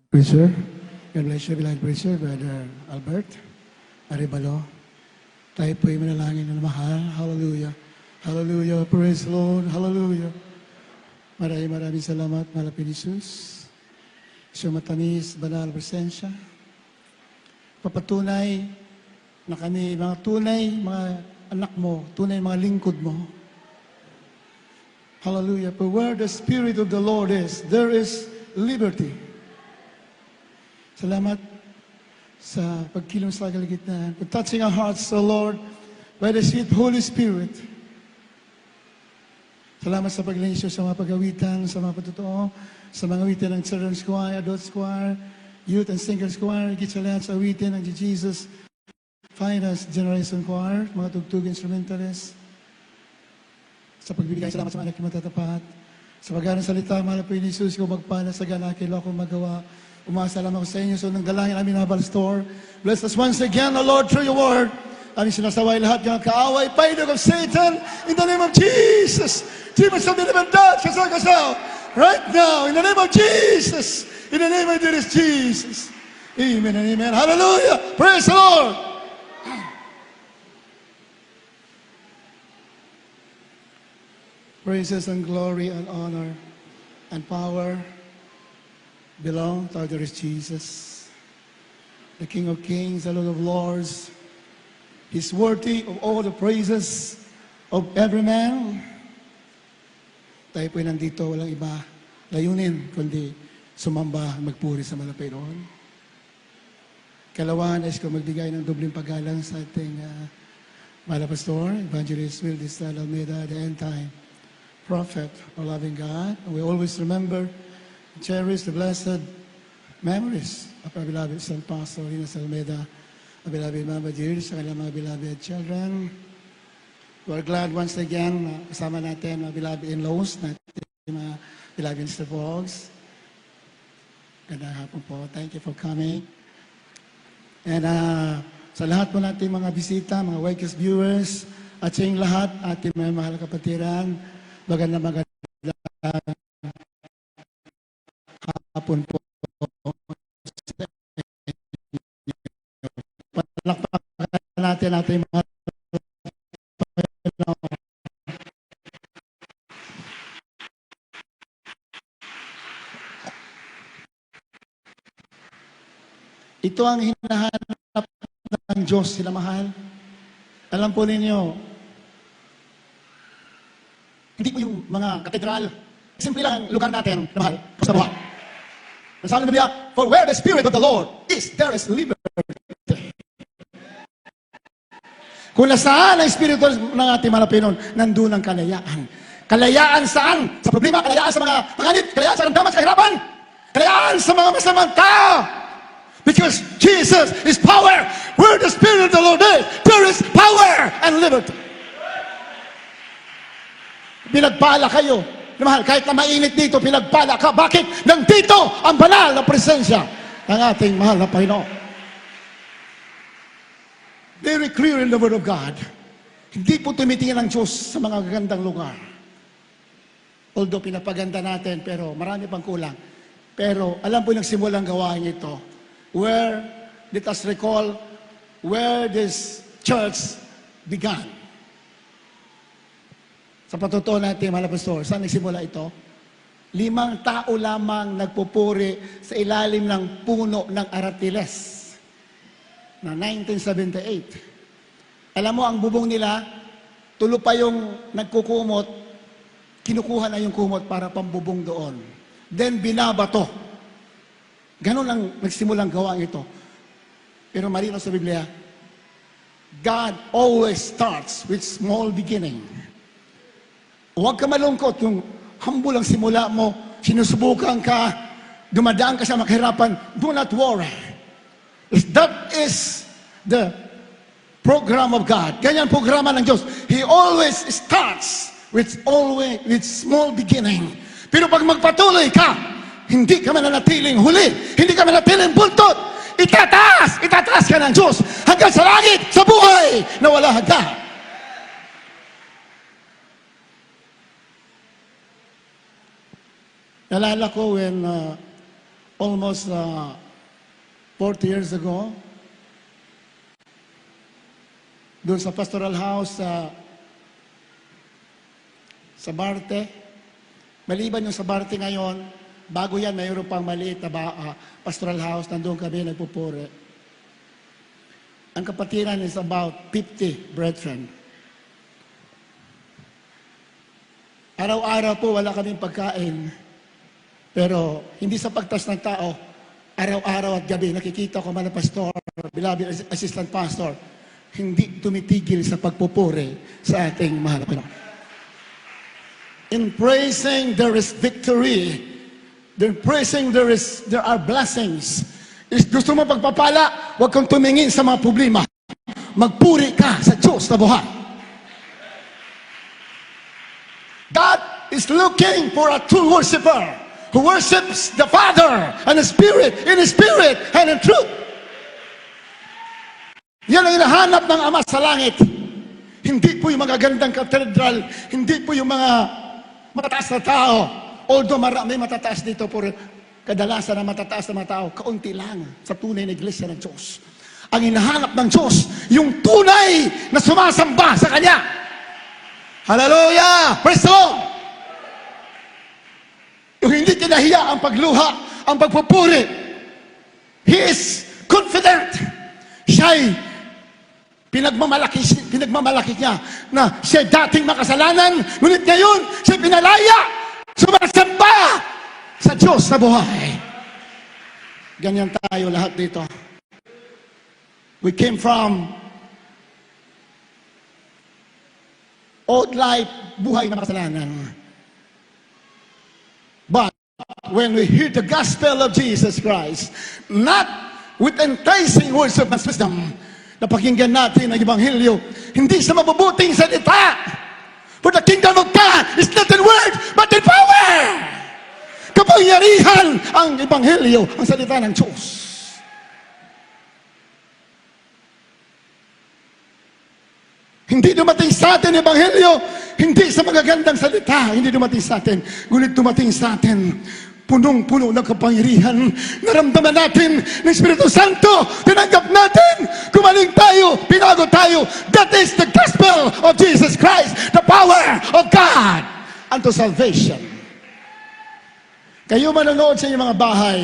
Preacher, God bless you, beloved preacher, Brother Albert Arevalo. Tayo po'y manalangin ng mahal. Hallelujah. Hallelujah. Praise the Lord. Hallelujah. Maraming salamat, mahal na Jesus. Sa matamis, banal presensya. Papatunay na kami, mga tunay, mga anak mo, tunay mga lingkod mo. Hallelujah. For where the Spirit of the Lord is, there is liberty. Salamat sa pagkilom sa kalagitnaan. For touching our hearts, O Lord, by the sweet Holy Spirit. Salamat sa paglinisyo sa mga pag-awitan, sa mga patotoo, sa mga awitan ng Children's Choir, Adults Choir, Youth and Singers Choir, higit sa lahat sa awitin ng Jesus Finest Generation Choir, mga tugtog instrumentalists. Sa pagbibigay salamat sa mga anak matatapat. Sa pag-aaral salita, mahal po ni Jesus, kung magpala sa gana, kailangan ko magawa. Umasa lamang ako sa inyo. So, nang dalangin namin na Pastor. Bless us once again, O Lord, through your word. Aming sinasaway lahat ng kaaway, paidog of Satan, in the name of Jesus. Demons of the living God, kasal. Right now, in the name of Jesus. In the name of Jesus. Amen and amen. Hallelujah. Praise the Lord. Praises and glory and honor and power belong to our dearest Jesus, the King of Kings, the Lord of Lords. He's worthy of all the praises of every man. Tayo po'y nandito, walang iba layunin, kundi sumamba, magpuri sa Malapayron. Kalawan is kung magbigay ng dobling paggalang sa ating Mala Pastor, Evangelist Will Distal Almeida, the end time prophet of loving God. And we always remember cherish the blessed memories of our beloved Son Pastor Linas Almeida, our beloved Mama Dear, sa kanilang mga beloved children. We are glad once again kasama natin mga beloved in-laws natin, mga beloved Mr. Fogs. Gandang hapon po. Thank you for coming. And sa lahat po natin mga bisita, mga Wakes viewers, at sa inyong lahat, ating mga mahal na kapatiran, magandang hapon po. Palakpakan natin ating mga ito ang hinahanap ng Diyos, sila mahal. Alam po ninyo, hindi po yung mga katedral, simple lang ang lugar natin, mahal, sa buhay. Sabi ng Biblia, for where the Spirit of the Lord is, there is liberty. Kung nasaan ang Espiritu ng ating Malapinon, nandun ang kalayaan. Kalayaan saan? Sa problema, kalayaan sa mga panganib, kalayaan sa ramdaman, sa kahirapan, kalayaan sa mga masamang tao. Because Jesus is power. Where the Spirit of the Lord is, there is power and liberty. Pinagpala kayo. Mahal, kahit na mainit dito, pinagpala ka. Bakit? Nandito ang banal na presensya ng ating mahal na Panginoon. Very clear in the Word of God. Hindi po tumitingin ang Diyos sa mga gagandang lugar. Although pinapaganda natin, pero marami pang kulang. Pero alam po nagsimulang gawain ito. Where, let us recall, where this church began. Sa patotoo natin, mga pastor, saan nagsimula ito? 5 tao lamang nagpupuri sa ilalim ng puno ng aratiles na 1978. Alam mo, ang bubong nila, tulo pa yung nagkukumot, kinukuha na yung kumot para pambubong doon. Then binabato. Ganon lang nagsimulang gawang ito. Pero marino sa Biblia, God always starts with small beginning. Huwag ka malungkot yung humble ang simula mo, sinusubukan ka, dumadaan ka sa makahirapan, do not worry. That is the program of God. Ganyan programa ng Diyos. He always starts with small beginning. Pero pag magpatuloy ka, hindi ka mananatiling huli, hindi ka mananatiling buntot, itataas ka ng Diyos hanggang sa langit, sa buhay na wala hanggan. Nalala ko when almost 40 years ago, doon sa pastoral house sa Barte. Maliban yung sa Barte ngayon, bago yan, mayroon pang maliit na pastoral house, nandun kami nagpupuri. Ang kapatiran is about 50 brethren. Araw-araw po wala kaming pagkain, pero hindi sa pagtas ng tao, araw-araw at gabi nakikita ko mga pastor, beloved assistant pastor, hindi tumitigil sa pagpupuri sa ating mahal na Panginoon. In praising, there is victory. In praising, there are blessings. Gusto mo pagpapala, huwag kang tumingin sa mga problema. Magpuri ka sa Diyos na buhay. God is looking for a true worshiper who worships the Father and the Spirit, in the Spirit and in truth. Yan ang hinahanap ng Ama sa langit. Hindi po yung magagandang katedral, hindi po yung mga matataas na tao. Although marami matataas dito, pero kadalasan na matataas na mga tao, kaunti lang sa tunay na iglesia ng Diyos. Ang hinahanap ng Diyos, yung tunay na sumasamba sa Kanya. Hallelujah! Praise the Lord! Yung hindi kinahiya ang pagluha, ang pagpupuri. He is confident. Siya'y pinagmamalaki niya na siya dating makasalanan, ngunit ngayon siya pinalaya, sumasamba sa Diyos na buhay. Ganyan tayo lahat dito. We came from old life, buhay na makasalanan. But when we hear the gospel of Jesus Christ, not with enticing words of wisdom, napakinggan natin ang Ebanghelyo, hindi sa mabubuting salita. For the kingdom of God is not in word, but in power. Kapangyarihan ang Ebanghelyo, ang salita ng Diyos. Hindi dumating sa atin Ebanghelyo, hindi sa magagandang salita, hindi dumating sa atin, ngunit dumating sa atin punong-puno ng kapangyarihan. Naramdaman natin ng Espiritu Santo, tinanggap natin, gumaling tayo, pinago tayo. That is the gospel of Jesus Christ, the power of God unto salvation. Kayo manonood sa inyong mga bahay,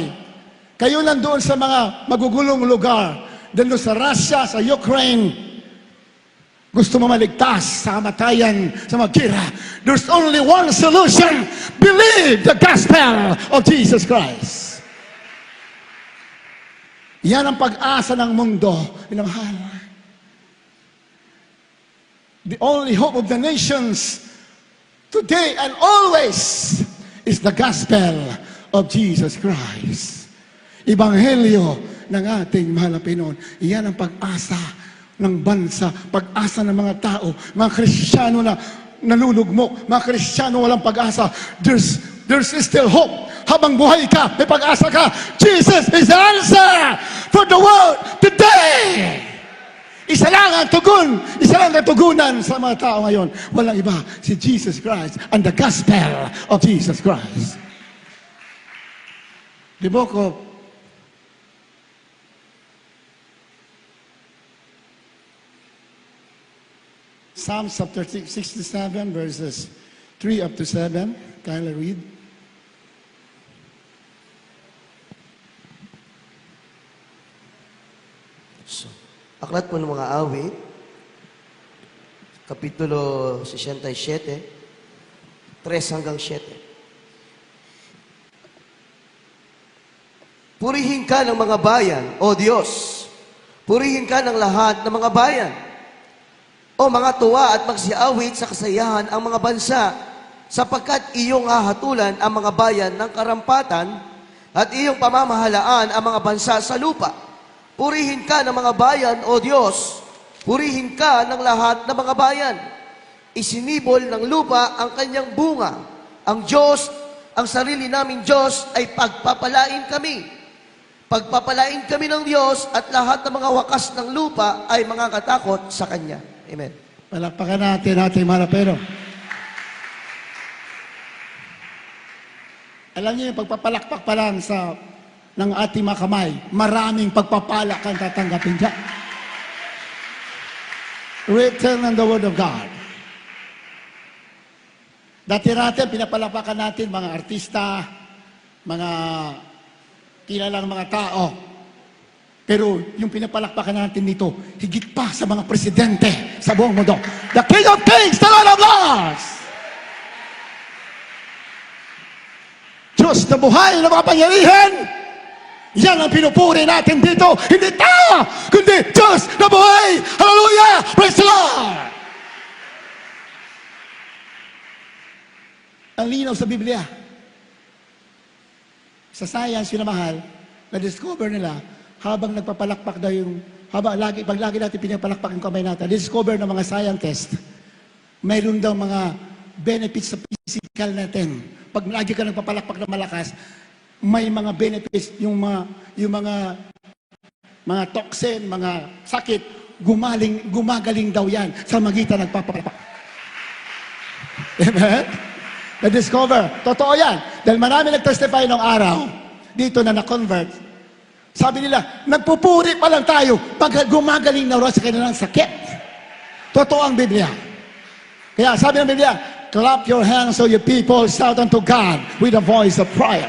kayo nandoon sa mga magugulong lugar, doon sa Russia, sa Ukraine, gusto mo maligtas sa kamatayan, sa magira. There's only one solution. Believe the gospel of Jesus Christ. Yan ang pag-asa ng mundo. Minamahal. The only hope of the nations today and always is the gospel of Jesus Christ. Ebanghelyo ng ating mahal na Pinoon. Yan ang pag-asa ng bansa, pag-asa ng mga tao, mga Kristiyano na nalulugmok, mga Kristiyano walang pag-asa. There's still hope. Habang buhay ka, may pag-asa ka. Jesus is the answer for the world today. Isa lang ang tugon, isa lang ang tugunan sa mga tao ngayon. Walang iba, si Jesus Christ and the gospel of Jesus Christ. The book of Psalms chapter 67, verses 3 up to 7. Kyla, read. So, aklat po ng mga awit, Kapitulo 67, 3 hanggang 7. Purihin ka ng mga bayan, O Diyos. Purihin ka ng lahat ng mga bayan. O mga tuwa at magsiawit sa kasayahan ang mga bansa, sapagkat iyong hahatulan ang mga bayan ng karampatan at iyong pamamahalaan ang mga bansa sa lupa. Purihin ka ng mga bayan, O Diyos. Purihin ka ng lahat ng mga bayan. Isinibol ng lupa ang kanyang bunga. Ang Diyos, ang sarili naming Diyos ay pagpapalain kami. Pagpapalain kami ng Diyos at lahat ng mga wakas ng lupa ay mga katakot sa Kanya. Amen. Palakpakan natin ating mahal na Panginoon. Alam niyo yung pagpapalakpak pa lang ng ating mga kamay, maraming pagpapala kang tatanggapin dyan. Written in the Word of God. Dati-dati, pinapalapakan natin mga artista, mga kilalang mga tao. Pero yung pinapalakpakan natin dito, higit pa sa mga presidente sa buong mundo. The King of Kings, the Lord of Lords! Diyos na buhay na makapangyarihan, yan ang pinupuri natin dito. Hindi tao, kundi Diyos na buhay. Hallelujah! Praise the Lord! Ang linaw sa Biblia. Sa science, sinamahal, na-discover nila, habang nagpapalakpak daw yung, pag lagi natin pinapalakpak yung kamay natin, discover ng mga scientists, mayroon daw mga benefits sa physical natin. Pag lagi ka nagpapalakpak ng malakas, may mga benefits, yung mga toxin, mga sakit, gumagaling daw yan sa magitan nagpapalakpak. Amen? Na-discover. Totoo yan. Dahil marami nag-testify nung araw, dito na na-convert. Sabi nila, nagpupuri pa lang tayo pag gumagaling na raw sa kanilang sakit. Totoo ang Biblia. Kaya sabi ng Biblia, clap your hands so you people shout unto God with a voice of prayer.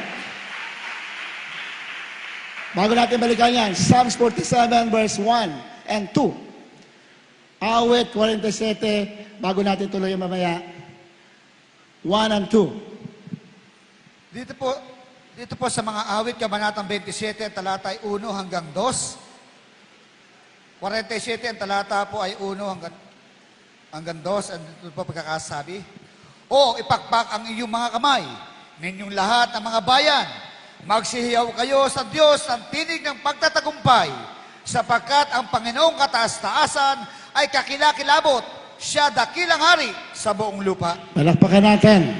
Bago natin balikan yan, Psalms 47 verse 1 and 2. Awit 47, bago natin tuloy yung mamaya. 1 and 2. Dito po sa mga awit, Kabanatang 27, talata ay 1 hanggang 2. 47, ang talata po ay 1 hanggang 2. And dito po pagkakasabi, O, ipakpak ang iyong mga kamay, ninyong lahat ng mga bayan. Magsihiyaw kayo sa Diyos ng tinig ng pagtatagumpay, sapagkat ang Panginoong kataas-taasan ay kakilakilabot. Siya dakilang hari sa buong lupa. Palakpakan natin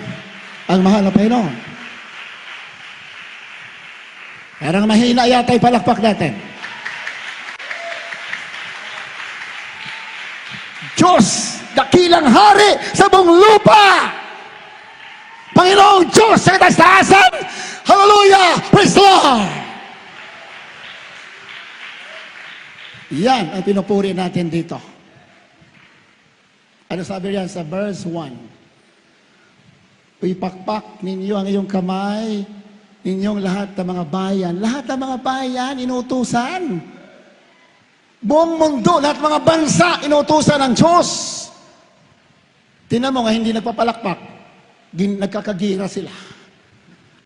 ang mahal na Panginoon. Parang mahina yata yung palakpak natin. Diyos, dakilang hari sa buong lupa. Panginoong Diyos sa kataas-taasan. Hallelujah! Praise the Lord! Yan ang pinupuri natin dito. Ano sabi riyan sa verse 1? Ipakpak ninyo ang iyong kamay, ninyong lahat ng mga bayan. Lahat ng mga bayan, inutusan. Buong mundo, lahat ng mga bansa, inutusan ng Diyos. Tingnan mo nga, hindi nagpapalakpak. Nagkakagira sila.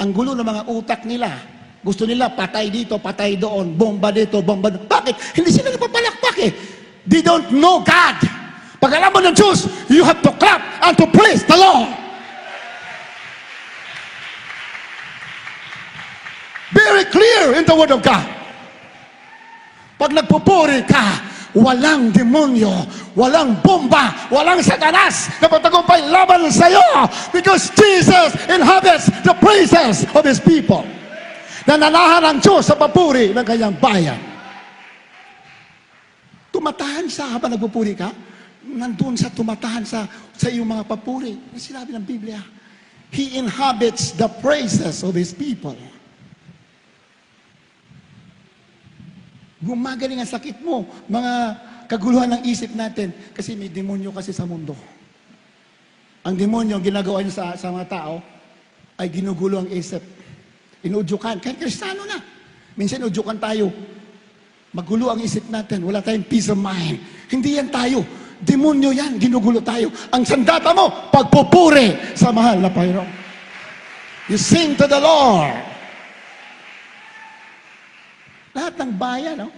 Ang gulo ng mga utak nila. Gusto nila patay dito, patay doon, bomba dito, bomba doon. Bakit? Hindi sila nagpapalakpak eh. They don't know God. Pag alam mo ng Diyos, you have to clap and to praise the Lord. Very clear in the Word of God. Pag nagpupuri ka, walang demonyo, walang bomba, walang satanas na patagumpay laban sa iyo, because Jesus inhabits the praises of His people. Nananahan ang Diyos sa papuri ng kanyang bayan. Tumatahan siya habang nagpupuri ka. Nandun sa tumatahan sa iyong mga papuri. Ang sinabi ng Biblia, He inhabits the praises of His people. Gumagaling ang sakit mo, mga kaguluhan ng isip natin, kasi may demonyo kasi sa mundo. Ang demonyo, ginagawa niya sa mga tao, ay ginugulo ang isip. Inudyukan, kahit Kristiyano na. Minsan inudyukan tayo. Magulo ang isip natin, wala tayong peace of mind. Hindi yan tayo. Demonyo yan, ginugulo tayo. Ang sandata mo, pagpupuri sa mahal na Panginoon. You sing to the Lord. Lahat ng bayan, no?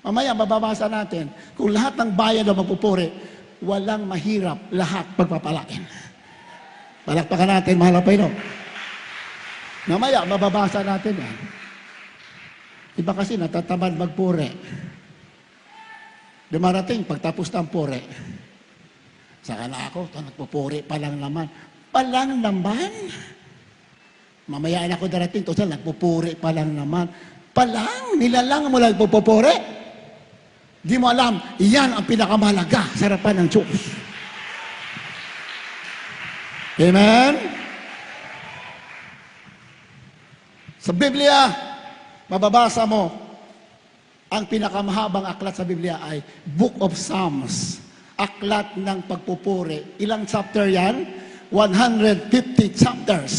Mamaya, mababasa natin, kung lahat ng bayan na magpupuri, walang mahirap, lahat pagpapalain. Palakpakan natin, mahal na Panginoon. Mamaya, mababasa natin yan. Iba kasi natatamad magpuri. Dumarating, pagtapos ng puri. Saka na ako, nagpupuri pa lang naman. Palang naman? Mamaya na ako darating, total, nagpupuri pa lang naman. Palang, nilalang mo lang nagpupuri. Di mo alam, yan ang pinakamahalaga sa harapan ng Diyos. Amen? Sa Biblia, mababasa mo, ang pinakamahabang aklat sa Biblia ay Book of Psalms. Aklat ng pagpupuri. Ilang chapter yan? 150 chapters.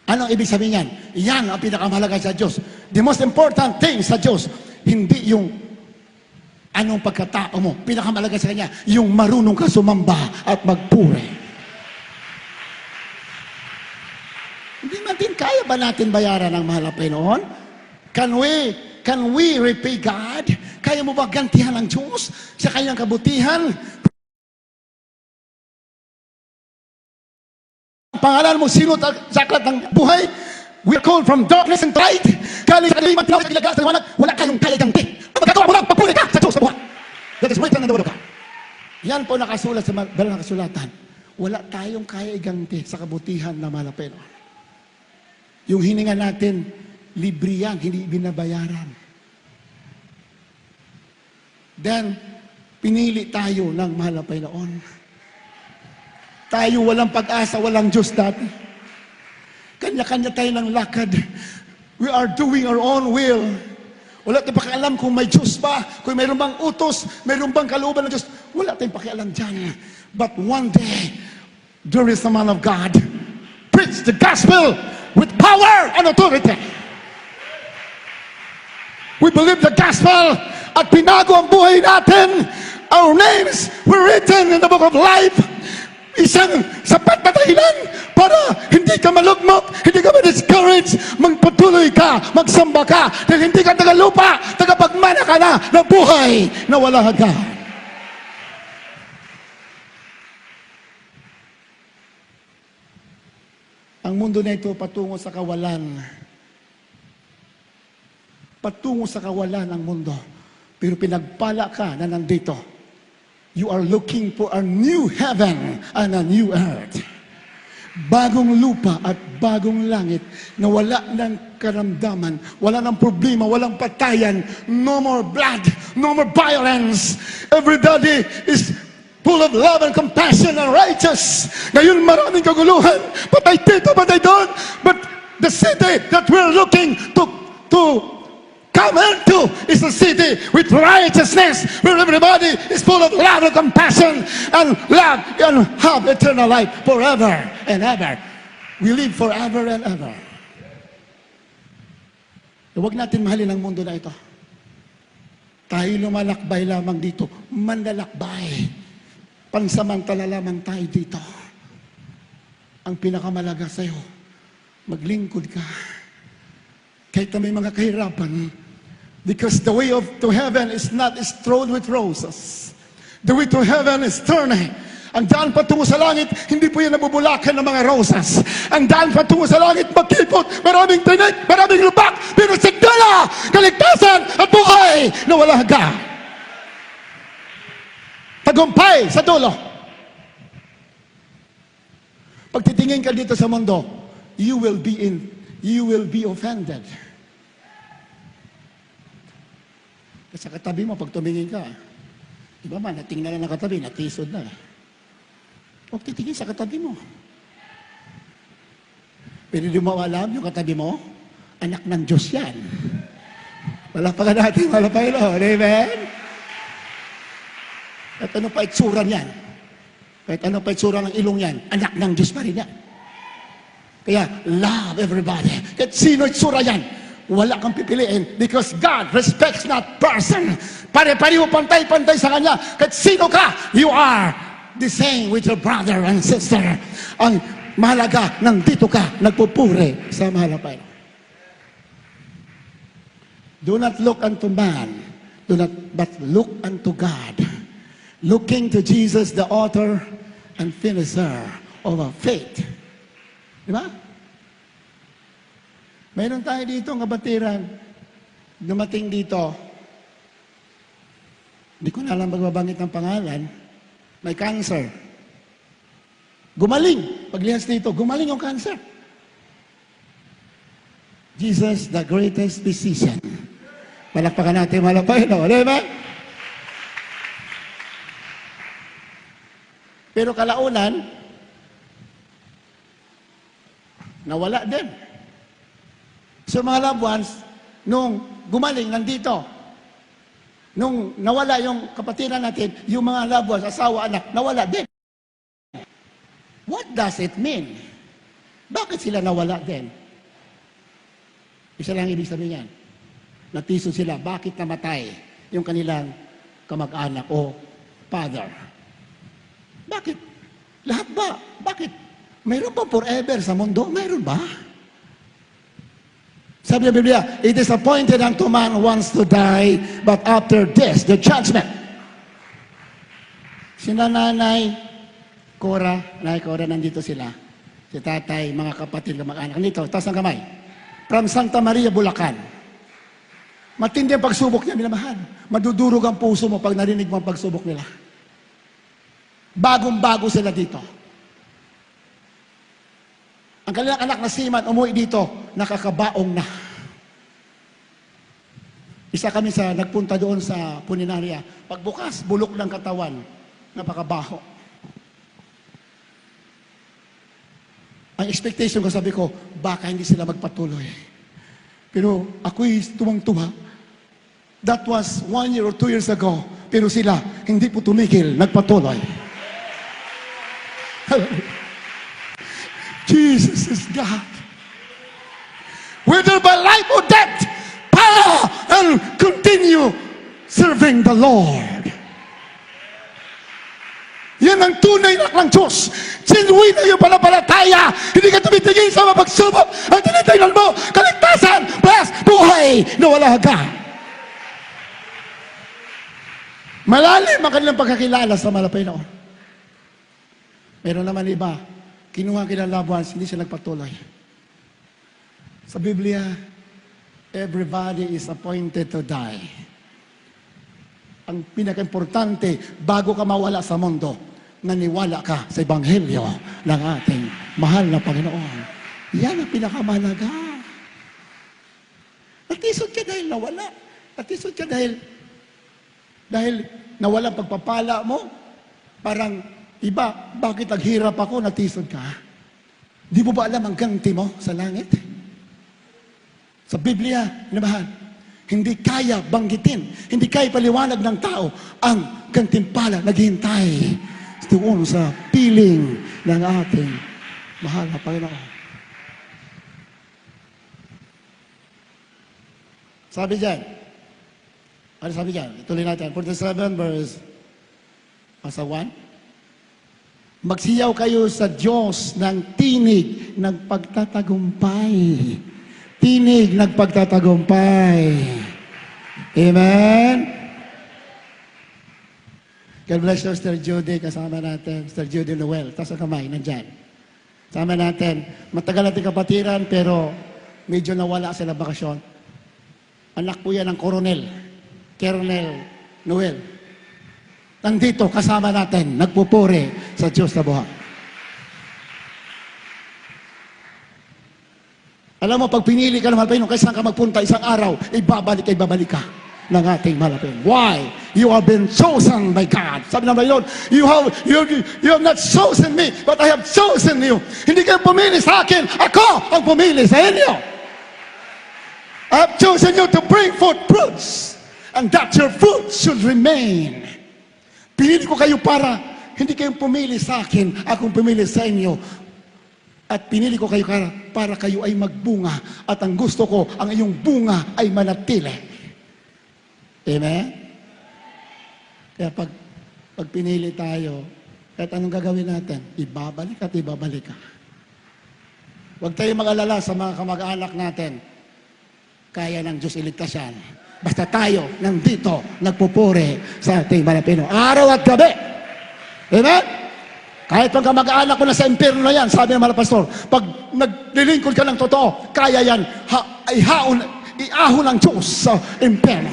Ano ibig sabihin yan? Yan ang pinakamahalaga sa Diyos. The most important thing sa Diyos, hindi yung anong pagkatao mo. Pinakamahalaga sa Kanya, yung marunong ka sumamba at magpuri. Hindi natin, kaya ba natin bayaran ang mahal na Panginoon? Can we repay God? Kaya mo ba gantihan ang Diyos sa kanyang kabutihan? Pangalan mo, sino sa aklat ng buhay? We are called from darkness and light. Galing sa kalimat, tinawag sa kilagas, sa liwanag, wala kayong kaya ganti. Ang magkagawa mo lang, papuri ka sa Diyos sa buhay. That is written in the word of God. Yan po nakasulat sa banal na kasulatan. Wala tayong kaya iganti sa kabutihan na mahal na Panginoon. Yung hininga natin, libre yan, hindi binabayaran. Then, pinili tayo ng mahal na Panginoon. Tayo walang pag-asa, walang Diyos dati. Kanya-kanya tayo ng lakad. We are doing our own will. Wala tayong pakialam kung may Diyos ba, kung mayroon bang utos, mayroon bang kalooban ng Diyos. Wala tayong pakialam dyan. But one day, there is a man of God. Preach the gospel with power and authority. We believe the gospel at pinago ang buhay natin. Our names were written in the book of life. Isang sapat na dahilan para hindi ka malugmok, hindi ka ma-discourage, magpatuloy ka, magsamba ka, dahil hindi ka tagalupa, tagapagmana ka na ng buhay na wala hanggan. Ang mundo na ito patungo sa kawalan. Patungo sa kawalan ang mundo. Pero pinagpala ka na nandito. You are looking for a new heaven and a new earth. Bagong lupa at bagong langit na wala ng karamdaman, wala ng problema, walang patayan, no more blood, no more violence. Everybody is full of love and compassion and righteous. Ngayon maraming kaguluhan, patay dito, patay doon. But the city that we're looking to come into is a city with righteousness, where everybody is full of love and compassion and love and have eternal life forever and ever. We live forever and ever. Huwag natin mahalin ang mundo na ito. Tayo lumalakbay lamang dito. Manlalakbay. Pansamantala lamang tayo dito. Ang pinakamalaga sa'yo, maglingkod ka. Kahit na may mga kahirapan, because the way to heaven is not strewn with roses. The way to heaven is thorny. Ang daan patungo sa langit, hindi po yan nabubulakan ng mga rosas. Ang daan patungo sa langit, magkipot, maraming tinik, maraming lubak, pero sigdala, kaligtasan at buhay na wala hanggan. Tagumpay sa dulo. Pag titingin ka dito sa mundo, you will be offended. Kasi sa katabi mo, pag tumingin ka, iba man, natingnan na ng katabi, natisod na. Huwag titingin sa katabi mo. Pero di mo alam, yung katabi mo, anak ng Diyos yan. Palapakan natin, palapakan o. Amen? At ano pa itsura niyan? Kahit ano pa itsura ng ilong yan, anak ng Diyos pa rin yan. Kaya, love everybody. Kahit sino itsura yan, wala kang pipiliin because God respects not person. Pare-pareho pantay-pantay sa Kanya. Kahit sino ka, you are the same with your brother and sister. Ang mahalaga, nandito ka, nagpupuri sa mahal na Panginoon. Do not look unto man, but look unto God. Looking to Jesus, the author and finisher of our faith. Di ba? Mayroon tayo dito ng kabatiran. Dumating dito. Hindi ko na alam magbabanggit ng pangalan. May cancer. Gumaling. Paglihas dito, gumaling yung cancer. Jesus, the greatest physician. Palakpakan natin, malapay, no? Amen? Pero kalaunan, nawala din. So mga loved ones, nung gumaling, nandito. Nung nawala yung kapatiran natin, yung mga loved ones, asawa, anak, nawala din. What does it mean? Bakit sila nawala din? Isa lang ibig sabihin yan. Natisod sila. Bakit namatay yung kanilang kamag-anak o father? Bakit? Lahat ba? Bakit? Mayroon pa forever sa mundo? Mayroon ba? Sabi ng Biblia, it is appointed unto man once to die, but after this, the judgment. Sina Nanay Cora, nandito sila. Si tatay, mga kapatid, kamag-anak. Nandito, taas ng kamay. From Santa Maria, Bulacan. Matindi ang pagsubok niya, minamahal. Madudurog ang puso mo pag narinig mo ang pagsubok nila. Bagong-bago sila dito. Ang kanilang anak na Siman, umuwi dito, nakakabaong na. Isa kami nagpunta doon sa puninaria. Pagbukas, bulok ng katawan, napakabaho. Ang expectation ko, sabi ko, baka hindi sila magpatuloy. Pero ako'y tumang-tuwa. That was 1 year or 2 years ago. Pero sila, hindi po tumigil, nagpatuloy. Jesus is God. Whether by life or death, power and continue serving the Lord. Yan ang tunay na ng Diyos. Sinuwi na yung panampalataya. Hindi ka tumitigil sa mga pagsubok. Ang tinitingnan mo, kaligtasan, plus buhay na wala ka. Malalim ang kanilang pagkakilala sa malapay noon. Meron naman iba, kinuha kanilang loved ones, hindi siya nagpatuloy. Sa Biblia, everybody is appointed to die. Ang pinaka-importante, bago ka mawala sa mundo, naniwala ka sa Ebanghelyo ng ating mahal na Panginoon. Yan ang pinakamahalaga. Natisod ka dahil nawala. Natisod ka dahil nawala pagpapala mo. Parang iba, bakit naghirap ako, natisod ka? Di mo ba alam ang ganti mo sa langit? Sa Biblia, naman, hindi kaya banggitin, hindi kaya paliwanag ng tao ang gantimpala naghihintay doon sa piling ng ating mahal na Panginoon. Sabi dyan, ano sabi dyan? Ituloy natin, 47 verse, asa 1. Magsiyaw kayo sa Diyos ng tinig ng pagtatagumpay. Tinig ng pagtatagumpay. Amen? God bless you, Sister Judy, kasama natin. Sister Judy Noel, taas ang kamay, nandyan. Kasama natin. Matagal natin kapatiran, pero medyo nawala sila bakasyon. Anak po yan ng Colonel Noel. Nandito, kasama natin, nagpupuri sa Diyos na buhay. Alam mo, pag pinili ka ng Malapino, kaya saan ka magpunta isang araw, ibabalik ka ng ating Malapino. Why? You have been chosen by God. Sabi ng Lord, you have not chosen me, but I have chosen you. Hindi kayo pumili sa akin, ako ang pumili sa inyo. I have chosen you to bring forth fruits, and that your fruit should remain. Pinili ko kayo para, hindi kayong pumili sa akin, akong pumili sa inyo. At pinili ko kayo para kayo ay magbunga. At ang gusto ko, ang iyong bunga ay manatili. Amen? Kaya pag pinili tayo, kahit anong gagawin natin, ibabalik at ibabalik ka. Huwag tayo mag-alala sa mga kamag-anak natin. Kaya ng Diyos iligtas yan. Basta tayo nandito, nagpupuri sa ating Malapino. Araw at gabi. Amen? Kahit pag kamag-anak ko na sa impyerno yan, sabi ng mga pastor, pag naglilingkod ka ng totoo, kaya yan, iahon ng Diyos sa impyerno.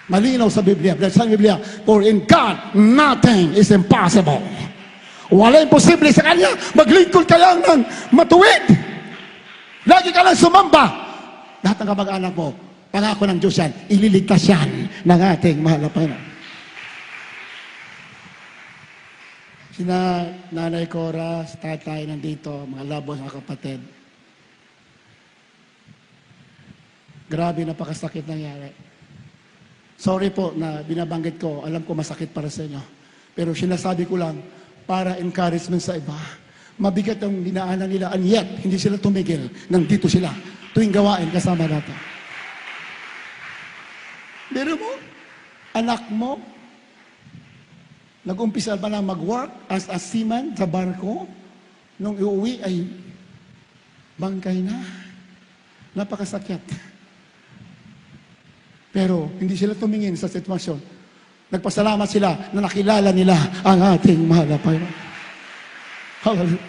Malinaw sa Biblia. Sa Biblia, for in God, nothing is impossible. Wala imposible sa Kanya. Maglingkod ka lang ng matuwid. Lagi ka lang sumamba. Lahat ng kamag-anak mo, pangako ng Diyos yan, ililigtas yan ng ating mahal na Panginoon. Sina Nanay Cora, tatay nandito, mga labos, mga kapatid. Grabe, napakasakit nangyari. Sorry po na binabanggit ko. Alam ko masakit para sa inyo. Pero sinasabi ko lang para encouragement sa iba. Mabigat ang dinaanan nila and yet, hindi sila tumigil. Nandito sila. Tuwing gawain kasama natin. Pero mo, anak mo, nag-umpisa ba na mag-work as a seaman sa barko? Nung iuwi ay bangkay na. Napakasakit. Pero hindi sila tumingin sa sitwasyon. Nagpasalamat sila na nakilala nila ang ating mahal na Panginoon. Hallelujah.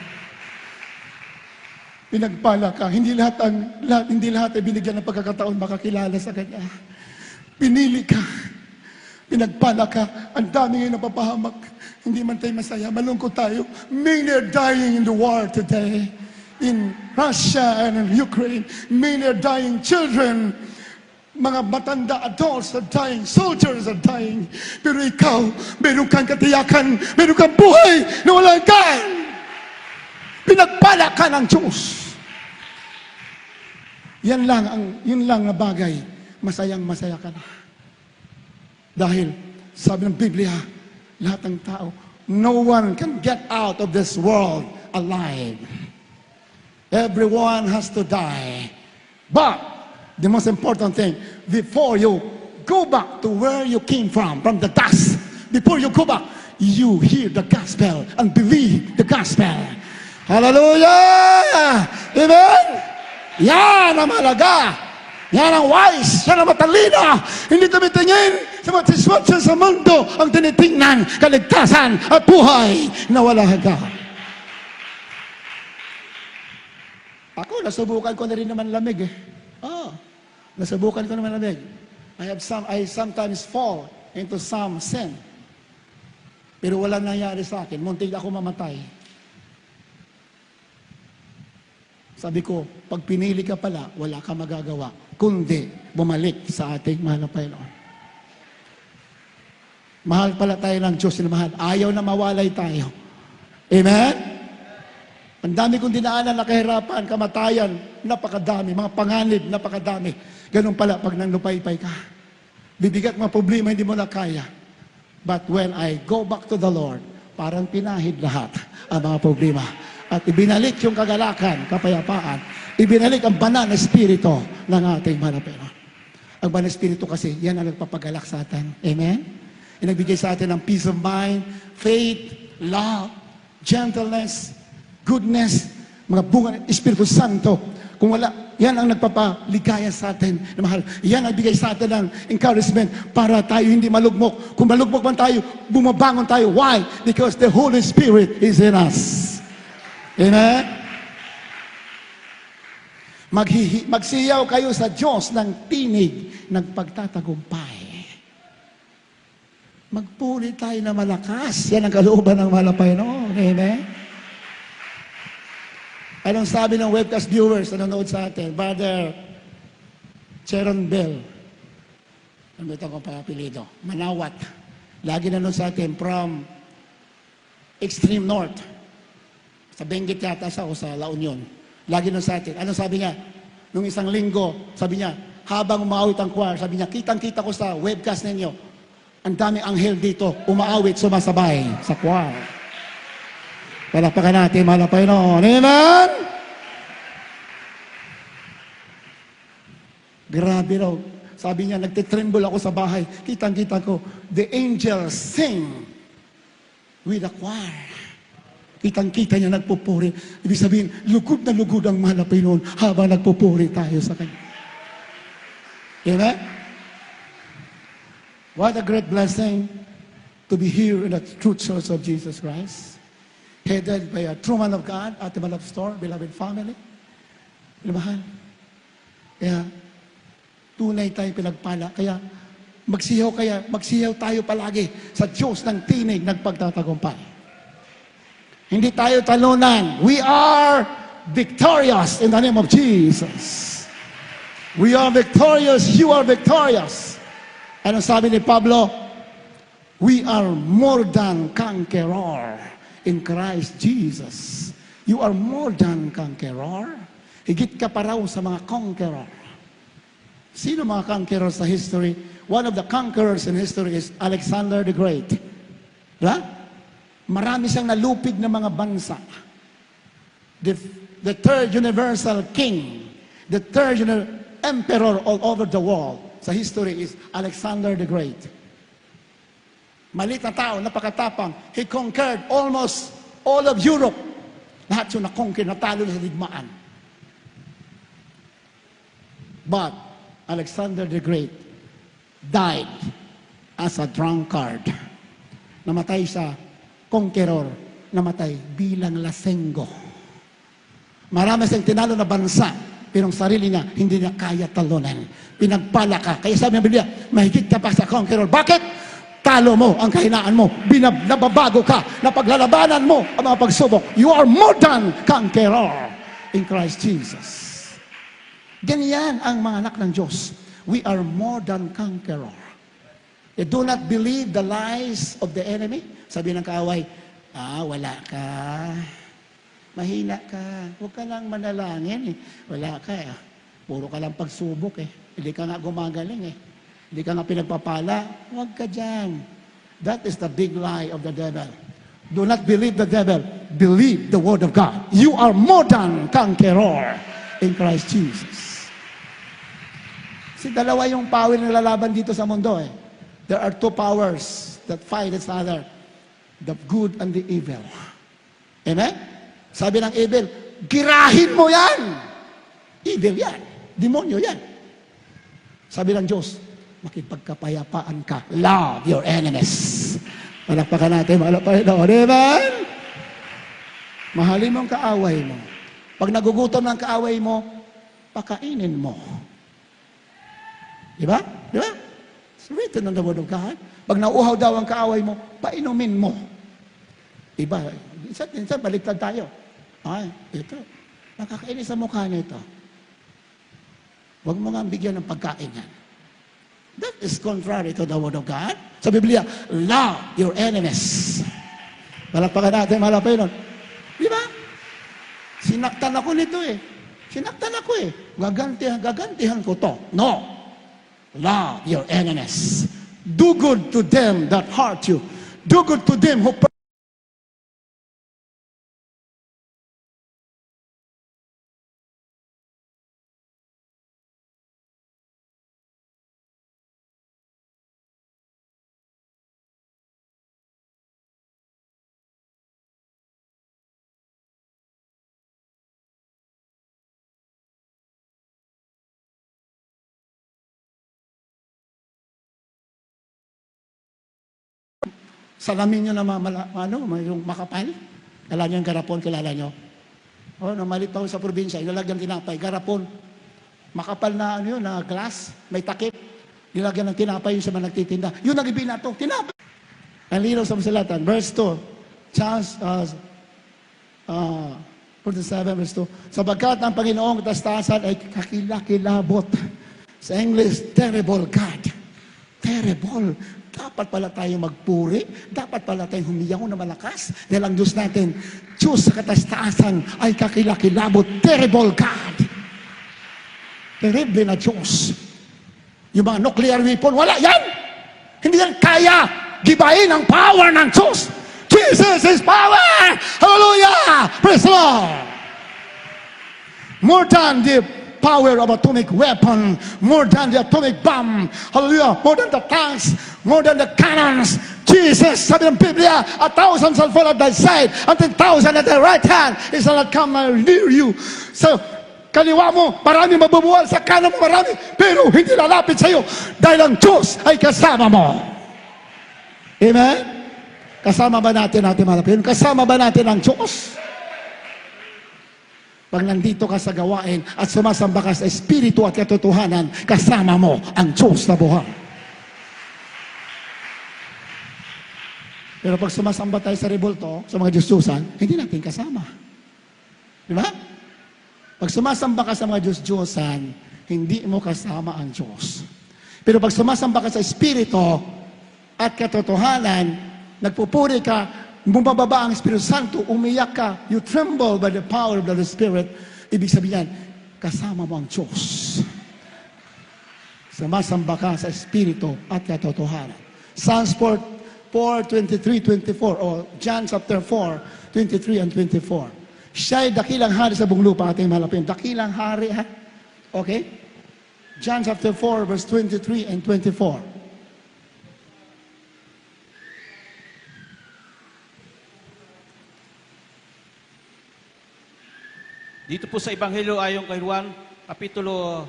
Pinagpala ka. Hindi lahat ay binigyan ng pagkakataon makakilala sa Kanya. Pinili ka. Pinagpala ka. Ang dami ngayon napapahamak. Hindi man tayo masaya. Malungkot tayo. Many are dying in the war today. In Russia and in Ukraine. Many are dying children. Mga matanda, adults are dying, soldiers are dying. Pero ikaw, meron kang katiyakan, meron kang buhay na walang kan. Pinagpala ka ng Diyos. Yun lang na bagay, masayang masaya ka na. Dahil, sabi ng Biblia, lahat ng tao, no one can get out of this world alive. Everyone has to die. But, the most important thing, before you go back to where you came from the dust, before you go back, you hear the gospel and believe the gospel. Hallelujah! Amen? Yan ang malaga. Yan ang wise. Yan ang matalino. Hindi tumitingin sa mga sitwasyon sa mundo ang tinitingnan, kaligtasan at buhay na wala hanggan. Ako, nasubukan ko na rin naman lamig eh. Nasubukan ko naman lamig. I sometimes fall into some sin. Pero wala nangyari sa akin. Muntik ako mamatay. Sabi ko, pag pinili ka pala, wala ka magagawa. Kundi, bumalik sa ating mahal na Panginoon. Mahal pala tayo ng Diyos na mahal. Ayaw na mawalay tayo. Amen? Ang dami kong dinaanan na kahirapan, kamatayan, napakadami. Mga panganib, napakadami. Ganun pala pag nanlupaypay ka. Bibigat mga problema, hindi mo na kaya. But when I go back to the Lord, parang pinahid lahat ang mga problema. At ibinalik yung kagalakan, kapayapaan. Ibinalik ang banal na espiritu ng ating mahal na Panginoon. Ang banal na espiritu kasi, yan ang nagpapagalak sa atin. Amen? Yung nagbigay sa atin ng peace of mind, faith, love, gentleness, goodness, mga bunga ng Espiritu Santo. Kung wala, yan ang nagpapaligaya sa atin na mahal. Yan ang bigay sa atin ng encouragement para tayo hindi malugmok. Kung malugmok man tayo, bumabangon tayo. Why? Because the Holy Spirit is in us. Amen? Magsiyaw kayo sa Diyos ng tinig ng pagtatagumpay. Magpuri tayo na malakas. Yan ang kalooban ng mahal na Panginoon. Amen? Anong sabi ng webcast viewers na nanonood sa atin? Brother Cheron Bell. Ano ito kong pangapilido? Manawat. Lagi nanonood sa atin from extreme north. Sa Benguet yata sa o sa La Union. Lagi nanonood sa atin. Anong sabi niya? Nung isang linggo, sabi niya, habang umaawit ang choir, sabi niya, kitang-kita ko sa webcast ninyo, ang daming anghel dito, umaawit, sumasabay sa choir. Palakpakan natin, mahal na Panginoon. Amen? Grabe raw. Sabi niya, nagtitremble ako sa bahay. Kitang-kita ko, the angels sing with the choir. Kitang-kita niya, nagpupuri. Ibig sabihin, lugod na lugod ang mahal na Panginoon habang nagpupuri tayo sa Kanya. Amen? What a great blessing to be here in the true church of Jesus Christ. Headed by a true man of God at the man of store, beloved family. Mahal. Kaya, tunay tayong pinagpala. Kaya, magsiyaw tayo palagi sa Diyos ng tinig ng pagtatagumpay. Hindi tayo talunan. We are victorious in the name of Jesus. We are victorious. You are victorious. Ano sabi ni Pablo? We are more than conqueror in Christ Jesus. You are more than conqueror. Higit ka pa raw sa mga conqueror. Sino mga conquerors sa history? One of the conquerors in history is Alexander the Great. Diba? Marami siyang nalupig na mga bansa. The third universal king, the third emperor all over the world sa history is Alexander the Great. Malit na tao, napakatapang. He conquered almost all of Europe. Lahat yung na-conquer, natalo na sa digmaan. But Alexander the Great died as a drunkard. Namatay sa conqueror, namatay bilang lasenggo. Marami siyang tinalo na bansa, pero ang sarili niya, hindi niya kaya talunan. Pinagpala ka. Kaya sabi ng Biblia, mahigit ka pa sa conqueror. Bakit? Talo mo ang kahinaan mo. Nababago ka. Napaglalabanan mo ang mga pagsubok. You are more than conqueror in Christ Jesus. Ganyan ang mga anak ng Diyos. We are more than conqueror. They do not believe the lies of the enemy. Sabi ng kaaway, wala ka. Mahina ka. Huwag ka lang manalangin. Wala ka. Puro ka lang pagsubok. Hindi ka nga gumagaling. Hindi ka nga pinagpapala. Huwag ka dyan. That is the big lie of the devil. Do not believe the devil. Believe the word of God. You are more than conqueror in Christ Jesus. Dalawa yung power na lalaban dito sa mundo. There are two powers that fight each other. The good and the evil. Amen? Sabi ng evil, girahin mo yan. Evil yan. Demonyo yan. Sabi ng Diyos, makipagkapayapaan ka. Love your enemies. Palakpakan natin, malapay na. Amen? Mahalin mo ang kaaway mo. Pag nagugutom ng kaaway mo, pakainin mo. Diba? Diba? It's written on the word of God. Pag nauuhaw daw ang kaaway mo, painumin mo. Iba. Minsan baliktad tayo. Ito. Nakakainis sa mukha nito. Huwag mo nga bigyan ng pagkain yan. That is contrary to the word of God. Sa Biblia, love your enemies. Palakpakan natin, malapay nun. Di ba? Sinaktan ako nito Sinaktan ako Gagantihan ko to. No. Love your enemies. Do good to them that hurt you. Do good to them who salamin nyo na yung makapal. Alam nyo yung garapon, kilala nyo? Namalit ako sa probinsya, ilalagyan tinapay, garapon. Makapal na na glass, may takip. Nilagyan ng tinapay yung sa mga nagtitinda. Yung nag-ibinato, tinapay. Ang linaw sa masalatan, verse 2. Chance, 47 verse 2. Sapagkat ang Panginoong katastasan ay kakilakilabot. Sa English, terrible God. Terrible. Dapat pala tayo magpuri. Dapat pala tayong humiyaw na malakas. Dahil ang Diyos natin, Diyos sa katastaasan ay kakilakilabot. Terrible God. Terrible na Diyos. Yung mga nuclear weapon, wala yan. Hindi yan kaya gibain ang power ng Diyos. Jesus is power. Hallelujah. Praise the Lord. More than the power of atomic weapon, more than the atomic bomb, hallelujah, more than the tanks, more than the cannons. Jesus, sabi ng Biblia, 1,000 shall fall at thy side, and 10,000 at thy right hand, it shall not come near you. So, kaliwa mo, marami mabubuwal, sa kanan mo marami, pero hindi lalapit sa iyo, dahil ang Diyos ay kasama mo. Amen? Kasama ba natin malapit? Kasama ba natin ang Diyos? Pag nandito ka sa gawain at sumasamba ka sa Espiritu at katotohanan, kasama mo ang Diyos na buhay. Pero pag sumasamba tayo sa rebulto, sa mga Diyos-Diyosan, hindi natin kasama. Di ba? Pag sumasamba ka sa mga Diyos-Diyosan, hindi mo kasama ang Diyos. Pero pag sumasamba ka sa Espiritu at katotohanan, nagpupuri ka, bumababa ang Espiritu Santo, umiyak ka, you tremble by the power of the Spirit, ibig sabihin, kasama mo ang Diyos. Sumasamba ka sa Espiritu at katotohanan. Psalms 4:23-24 o John chapter 4:23 and 24. Siya'y dakilang hari sa buong lupa, ating malapin. Dakilang hari, ha? Okay? John chapter 4 verse 23 and 24. Dito po sa Ebanghelyo ayon kay Juan, Kapitulo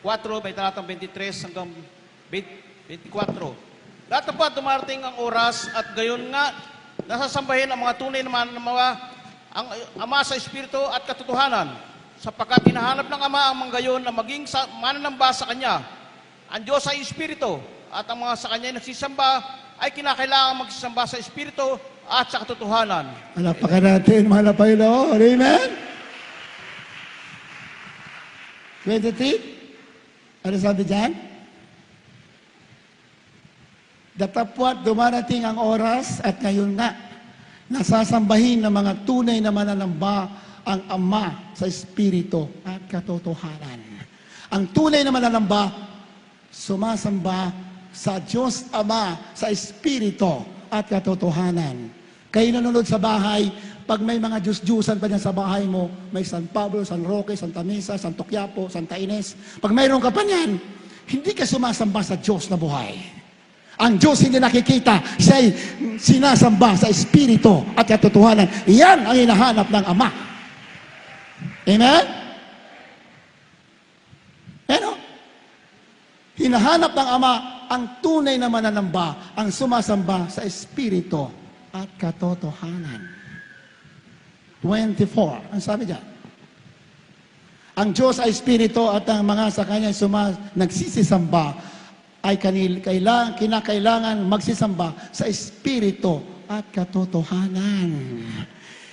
4, may talatang 23 hanggang 24. Datapwat dumarating ang oras at gayon nga nasasambahin ang mga tunay na mananampalataya ang Ama sa Espiritu at katotohanan, sapagkat hinahanap ng Ama ang mga gayon na maging mananamba sa Kanya. Ang Diyos ay Espiritu at ang mga sa Kanya nagsisamba ay kinakailangan magsisamba sa Espiritu at sa katotohanan. Alapakan natin, mahal na Panginoon. Amen? 23? Ano sabi dyan? Datapwat dumarating ang oras at ngayon nga, nasasambahin ng mga tunay na mananamba ang Ama sa Espiritu at katotohanan. Ang tunay na mananamba, sumasamba sa Diyos Ama sa Espiritu at katotohanan. Kayo nanonood sa bahay, pag may mga Diyos-Diyusan pa dyan sa bahay mo, may San Pablo, San Roque, Santa Mesa, Santo Quiapo, Santa Ines. Pag mayroon ka pa niyan, hindi ka sumasamba sa Diyos na buhay. Ang Diyos hindi nakikita, siya'y sinasamba sa Espiritu at katotohanan. Yan ang hinahanap ng Ama. Amen? Ano? Hinahanap ng Ama ang tunay na mananamba, ang sumasamba sa Espiritu at katotohanan. 24. Ang sabi dyan? Ang Diyos ay Espiritu at ang mga sa Kanya nagsisisamba ay kinakailangan magsisamba sa Espiritu at katotohanan.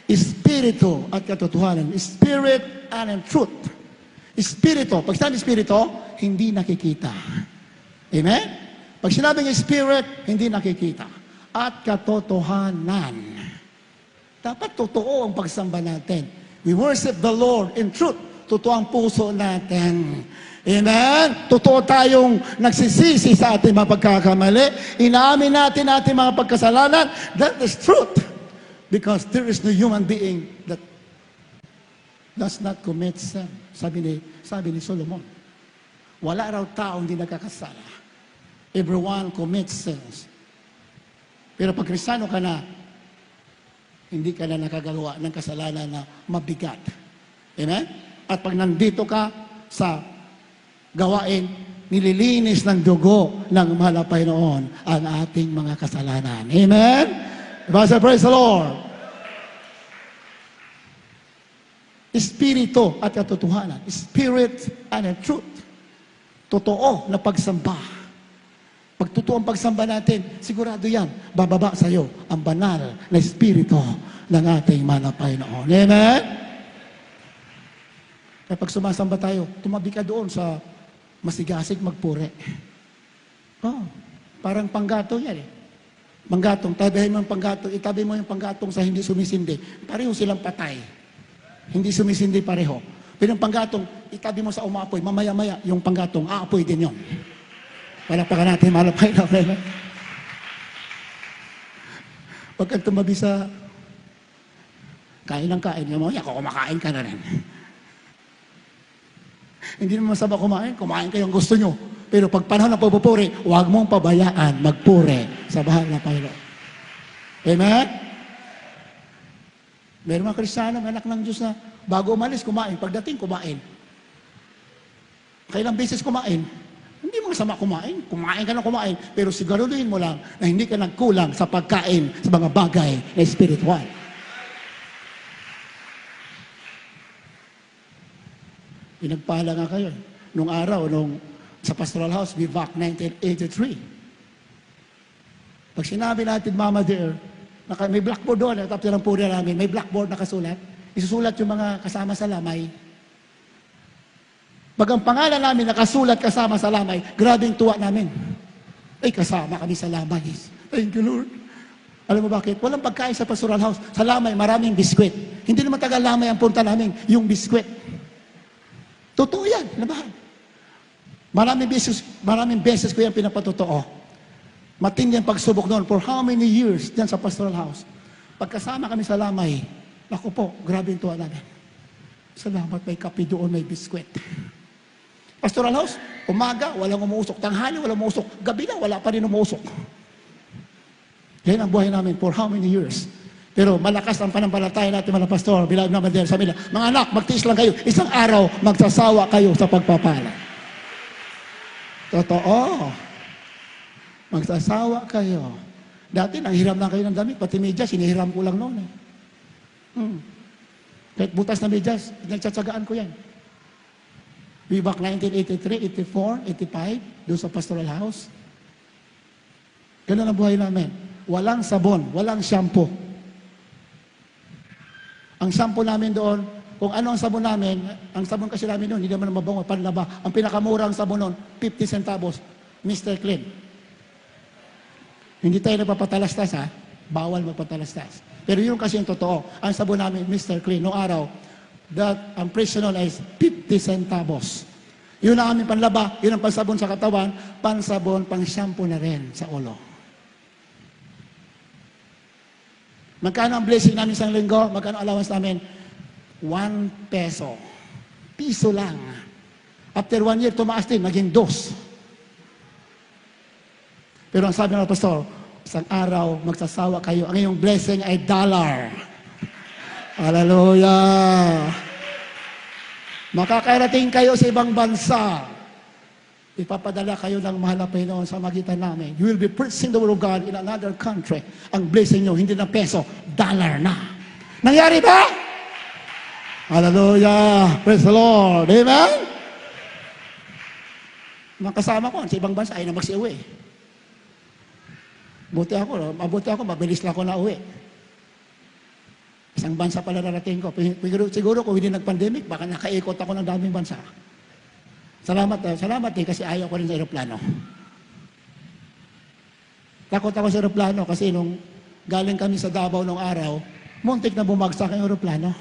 Espiritu at katotohanan. Spirit and in truth. Espiritu. Pag sinabi Espiritu, hindi nakikita. Amen? Pag sinabing Spirit, hindi nakikita. At katotohanan. Dapat totoo ang pagsamba natin. We worship the Lord in truth. Totoo ang puso natin. Amen? Totoo tayong nagsisisi sa ating mga pagkakamali. Inaamin natin ating mga pagkasalanan. That is truth. Because there is no human being that does not commit sin. Sabi ni Solomon. Wala raw taong hindi nagkakasala. Everyone commits sins. Pero pag Kristiyano ka na, hindi ka na nakagawa ng kasalanan na mabigat. Amen? At pag nandito ka sa gawain, nililinis ng dugo ng mahal na Panginoon ang ating mga kasalanan. Amen? Pastor, praise the Lord. Espiritu at katotohanan. Spirit and truth. Totoo na pagsamba. Pag totoo ang pagsamba natin, sigurado yan, bababa sa iyo ang banal na Espiritu ng ating mahal na Panginoon. Amen? Kaya pag sumasamba tayo, tumabi ka doon sa masigasig magpure. Oh, parang panggatong yan eh. Panggatong, tabihin mo yung panggatong, itabi mo yung panggatong sa hindi sumisindi. Pareho silang patay. Hindi sumisindi pareho. Pero yung panggatong, itabi mo sa umapoy, mamaya-maya, yung panggatong, aapoy din yun. Palakpakan natin, malapay na. Huwag kang tumabi sa kain ng kain. Yung mga, kumakain ka na rin. Hindi naman masama kumain kayong gusto nyo. Pero pag panahon ng pagpupuri, huwag mong pabayaan magpuri sa bahal na Panginoon. Amen? Meron mga Kristiyano, anak ng Diyos na bago umalis, kumain. Pagdating, kumain. Kailang beses kumain. Hindi mo masama kumain. Kumain ka na kumain. Pero siguraduhin mo lang na hindi ka nagkulang sa pagkain sa mga bagay na spiritual. Pinagpala nga kayo. Nung araw, sa Pastoral House, Vivac 1983. Pag sinabi natin, Mama Dear, may blackboard doon, tapos ng puri namin, may blackboard nakasulat, isusulat yung mga kasama sa lamay. Pag ang pangalan namin nakasulat kasama sa lamay, grabing tuwa namin. Ay, kasama kami sa lamay. Thank you, Lord. Alam mo bakit? Walang pagkain sa Pastoral House. Sa lamay, maraming biskwit. Hindi naman taga lamay ang punta namin, yung biskwit. Totoo yan, labahan. Maraming beses ko yan pinapatotoo. Matindi ang pagsubok noon for how many years dyan sa pastoral house. Pagkasama kami sa lamay, naku po, grabe yung tuwa namin. Salamat, may kape doon, may biskwit. Pastoral house, umaga, walang umuusok. Tanghali, walang umuusok. Gabi na, wala pa rin umuusok. Yan ang buhay namin for how many years. Pero malakas ang panampalataya natin mga pastor, bilog naman din sa nila. Mga anak, magtiis lang kayo. Isang araw, magsasawa kayo sa pagpapala. Totoo. Magsasawa kayo. Dati, nanghiram lang kayo ng damit. Pati medyas, hinihiram ko lang noon. Kahit butas na medyas, nagtsatsagaan ko yan. Way back 1983, 84, 85, doon sa pastoral house. Ganun ang buhay namin. Walang sabon, walang shampoo. Ang shampoo namin doon, kung ano ang sabon namin, ang sabon kasi namin doon, hindi naman mabango, panlaba. Ang pinakamurang sabon noon, 50 centavos, Mr. Clean. Hindi tayo nagpapatalastas ha, bawal magpatalastas. Pero yun kasi yung totoo. Ang sabon namin, Mr. Clean, noong araw, ang presyo noon is 50 centavos. Yun ang aming panlaba, yun ang pansabon sa katawan, pansabon, pang shampoo na rin sa ulo. Magkano ang blessing namin isang linggo? Magkano allowance namin? 1 peso. Piso lang. After 1 year, tumaas din, naging 2. Pero ang sabi ng pastor, isang araw, magsasawa kayo. Ang iyong blessing ay $1. Hallelujah! Makakarating kayo sa ibang bansa. Ipapadala kayo ng mahal na Panginoon sa magitan namin. You will be preaching the word of God in another country. Ang blessing nyo, hindi na peso, $1 na. Nangyari ba? Hallelujah! Praise the Lord! Amen? Mga kasama ko, sa ibang bansa, ay na magsiuwi. Mabuti ako, mabilis lang ako na uwi. Isang bansa pala narating ko. Siguro kung hindi nag-pandemic, baka nakaikot ako ng daming bansa. Salamat kasi ayaw ko rin sa aeroplano. Takot ako sa aeroplano kasi nung galing kami sa Davao nung araw, muntik na bumagsak ang aeroplano.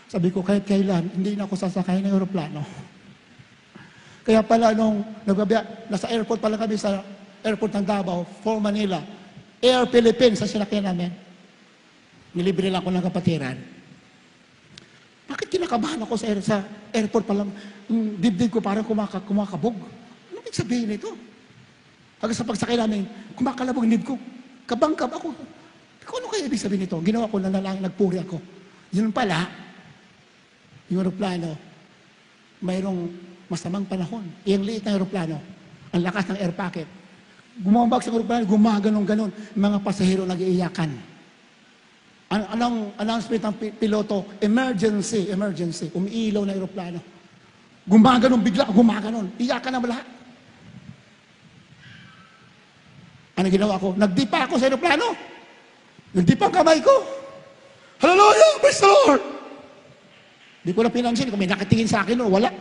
Sabi ko, kahit kailan, hindi na ako sasakay ng aeroplano. Kaya pala nung nasa airport pala kami sa airport ng Davao, for Manila, Air Philippines sa sinakyan namin. Nilibre lang ako ng kapatiran. Bakit kinakabahan ako sa airport pa lang? Yung dibdib ko parang kumakabog. Ano ibig sabihin nito? Hanggang sa pagsakay namin, kumakalabog yung dibdib ko. Kabangkab ako. Ano kaya ibig sabihin nito? Ginawa ko na lang, nagpuri ako. Yun pala, yung aeroplano, mayroong masamang panahon. Yung liit na aeroplano, ang lakas ng air packet. Gumambag sa aeroplano, gumaganon-ganon. Mga pasahero nag-iiyakan. Anong announcement ng piloto? Emergency. Umiilaw na aeroplano. Gumaganon, bigla, gumaganon. Iyakan na lahat. Ano ginawa ko? Nagdipa ako sa aeroplano. Nagdipa ang kamay ko. Hallelujah! Praise the Lord! Di ko na pinansin kung may nakatingin sa akin o wala.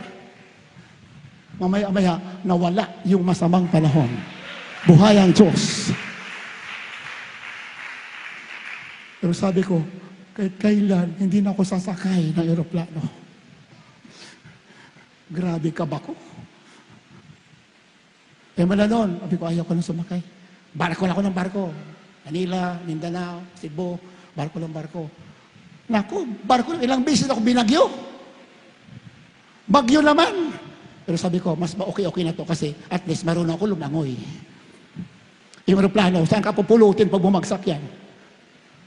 Mamaya-maya, nawala yung masamang panahon. Buhay ang Diyos. Pero sabi ko, kahit kailan, hindi na ako sasakay ng aeroplano. Grabe ka ba ko? Eh mala noon, sabi ko, ayaw ko na sumakay. Barko na ako ng barko. Manila, Mindanao, Cebu, barko. Naku, barko, ilang beses ako binagyo. Bagyo naman. Pero sabi ko, mas okay na to kasi at least marunong ako lumangoy. Yung aeroplano, saan ka pupulutin pag bumagsak yan?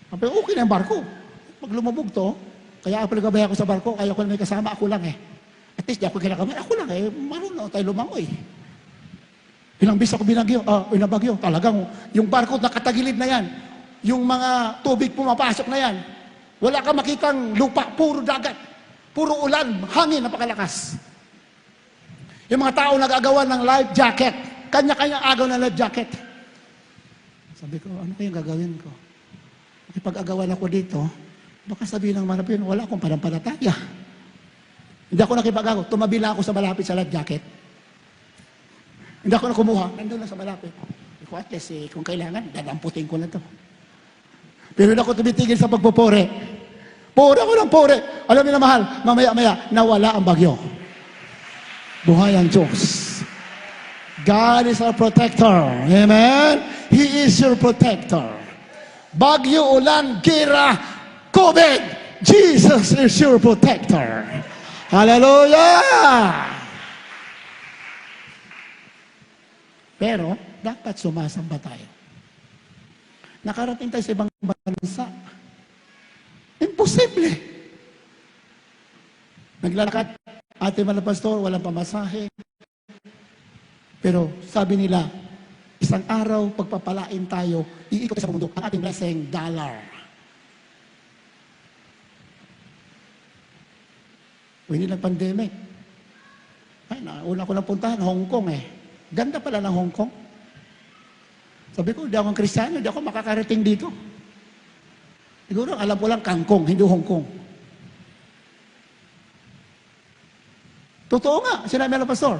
Sabi, okay na yung barko. Pag lumubog to, kaya ako nagabay ako sa barko, ayaw ko na may kasama, ako lang eh. At least di ako kinakabay, ako lang eh, marunong tayo lumangoy. Ilang bis ako binabagyo. Talagang, yung barko nakatagilid na yan, yung mga tubig pumapasok na yan, wala kang makitang lupa, puro dagat, puro ulan, hangin, napakalakas. Yung mga tao nagagawa ng life jacket, kanya-kanya agaw ng life jacket. Sabi ko, ano kayong gagawin ko? Pag-agawan ako dito, baka sabihin ng malapit, wala akong panampalataya. Hindi ako nakipag-agaw. Tumabi lang ako sa malapit sa life jacket. Hindi ako na kumuha. Nandun lang sa malapit. Iko at least, kung kailangan, dadamputin ko na to. Pero hindi ako tumitigil sa pagpupure. Pure ako ng pure. Alam niyo na mahal, mamaya-maya, nawala ang bagyo. Buhay ang Diyos. God is our protector. Amen? He is your protector. Bagyo, ulan, gira, COVID, Jesus is your protector. Hallelujah! Pero, dapat sumasamba tayo. Nakarating tayo sa ibang bansa. Imposible. Naglalakad, ate mga pastor, walang pamasahe. Pero sabi nila, isang araw, pagpapalain tayo, iikot sa mundo, ang ating blessing, dollar. Hindi nag-pandemic. Ay, nauna ko lang puntahan, Hong Kong eh. Ganda pala ng Hong Kong. Sabi ko, hindi akong Kristiyano, hindi ako makakarating dito. Siguro, alam ko lang Kangkong, hindi Hong Kong. Totoo nga, sinabi ng pastor,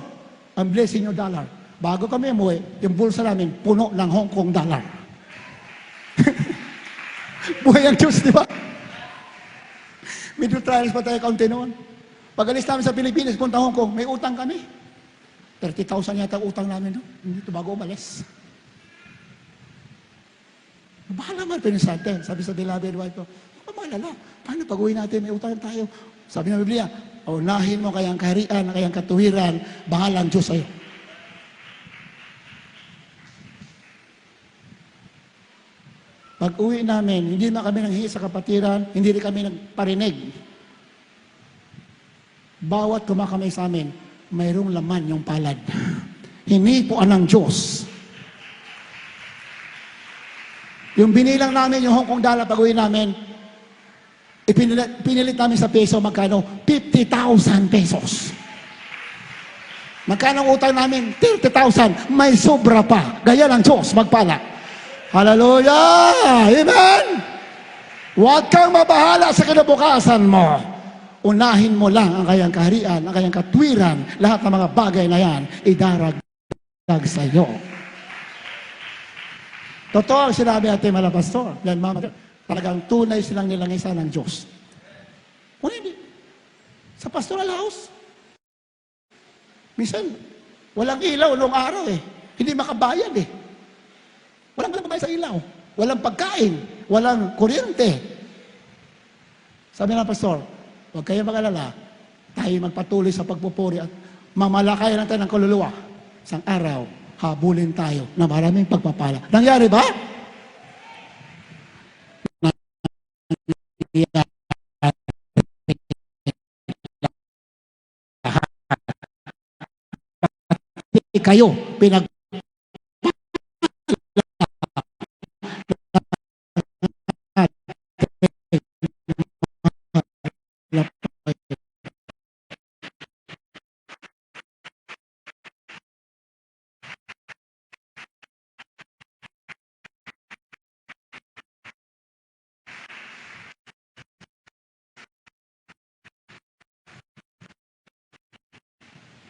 ang blessing yung dollar. Bago kami umuwi, yung bulsa namin, puno ng Hong Kong dollar. Buhay ang Diyos, di ba? Middle trials pa tayo kaunti noon. Pag alis namin sa Pilipinas, punta Hong Kong, may utang kami. 30,000 yata utang namin doon. Dito bago umalis. Bahala man pinisante. Sabi sa beloved wife ko, malala, paano pag uwi natin, may utang tayo. Sabi ng Biblia, unahin mo kayang kaharian, kayang katuwiran, bahalang Diyos sa'yo. Pag uwi namin, hindi na kami nanghihi sa kapatiran, hindi rin kami nagparinig. Bawat kumakamay sa amin, mayroong laman yung palad. Hinipuan ng Diyos. Yung binilang namin, yung Hong Kong dollar pag uwi namin, pinilit namin sa peso, magkano? 50,000 pesos. Magkano ang utang namin? 30,000. May sobra pa. Gaya ng Diyos, magpala. Hallelujah! Amen! Huwag kang mabahala sa kinabukasan mo. Unahin mo lang ang kayang kaharian, ang kayang katwiran, lahat ng mga bagay na yan, idaragdag sa iyo. Totoo ang sinabi natin mga pastor. Yan, mama, talagang tunay silang nilangisan ng Diyos. Kung hindi, sa pastoral house, minsan, walang ilaw noong araw eh. Hindi makabayad eh. Walang bayad sa ilaw. Walang pagkain. Walang kuryente. Sabi ng pastor, huwag kayo mag-alala. Tayo magpatuloy sa pagpupuri at mamalakayan natin ng kaluluwa. Isang araw, habulin tayo na maraming pagpapala. Nangyari ba? Kayo, pinag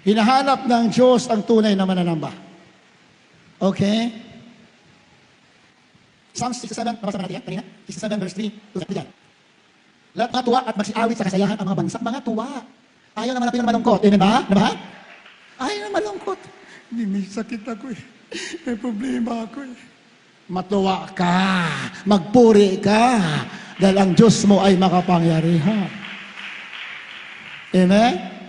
hinahanap ng Diyos ang tunay na mananamba. Okay? Psalms 67, nabasa natin yan kanina? 67 verse 3, yan. Lahat mga tuwa at magsiawit sa kasayahan ang mga bansa. Mga tuwa. Ayaw naman natin na malungkot. Amen ba? Diba? Ayaw na malungkot. Hindi, may sakit ako eh. May problema ako eh. Matuwa ka. Magpuri ka. Dahil ang Diyos mo ay makapangyarihan. Amen?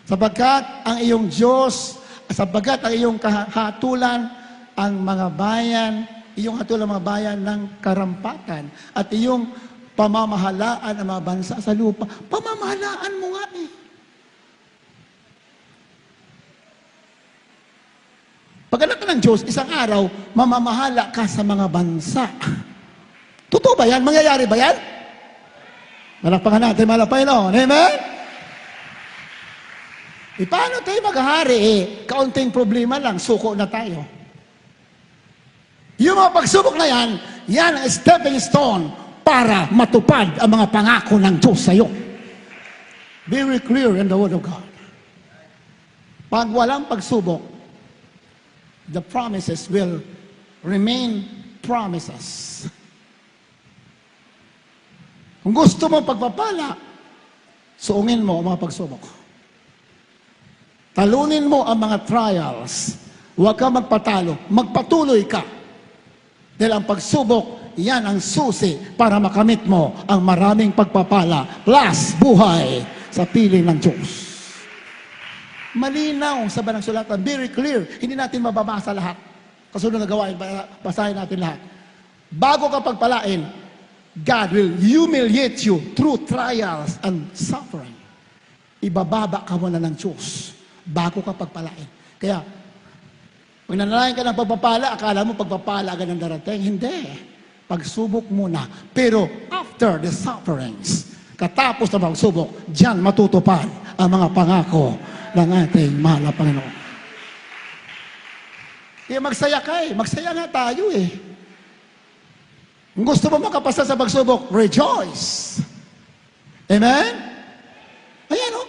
Sapagkat ang iyong Diyos, sapagkat ang iyong hatulan, ang mga bayan, iyong hatulan ang mga bayan ng karampatan, at iyong pamamahalaan ang mga bansa sa lupa. Pamamahalaan mo nga eh. Pag anak ka ng Diyos, isang araw, mamamahala ka sa mga bansa. Totoo ba yan? Mangyayari ba yan? Malakpakan natin, malakpakan noon. Amen? E paano tayo maghahari eh? Kaunting problema lang, suko na tayo. Yung mga pagsubok na yan, yan ang stepping stone para matupad ang mga pangako ng Diyos sa iyo. Very clear in the Word of God. Pag walang pagsubok, the promises will remain promises. Kung gusto mo pagpapala, suungin mo ang mga pagsubok. Talunin mo ang mga trials. Huwag ka magpatalo. Magpatuloy ka. Dahil ang pagsubok, yan ang susi para makamit mo ang maraming pagpapala plus buhay sa piling ng Diyos. Malinaw sa banang sulatan. Very clear. Hindi natin mababasa lahat. Kasunod na gawain, basahin natin lahat. Bago ka pagpalain, God will humiliate you through trials and suffering. Ibababa ka muna ng Diyos bago ka pagpalain. Kaya, pag nanalayan ka ng pagpapala, akala mo pagpapala agad ang darating. Hindi. Pagsubok muna. Pero after the sufferings, katapos na pagsubok, diyan matutupad ang mga pangako ng ating mahal na Panginoon. Kaya magsaya ka eh. Magsaya nga tayo eh. Kung gusto mo makapasa sa pagsubok, rejoice. Amen? Ayan o.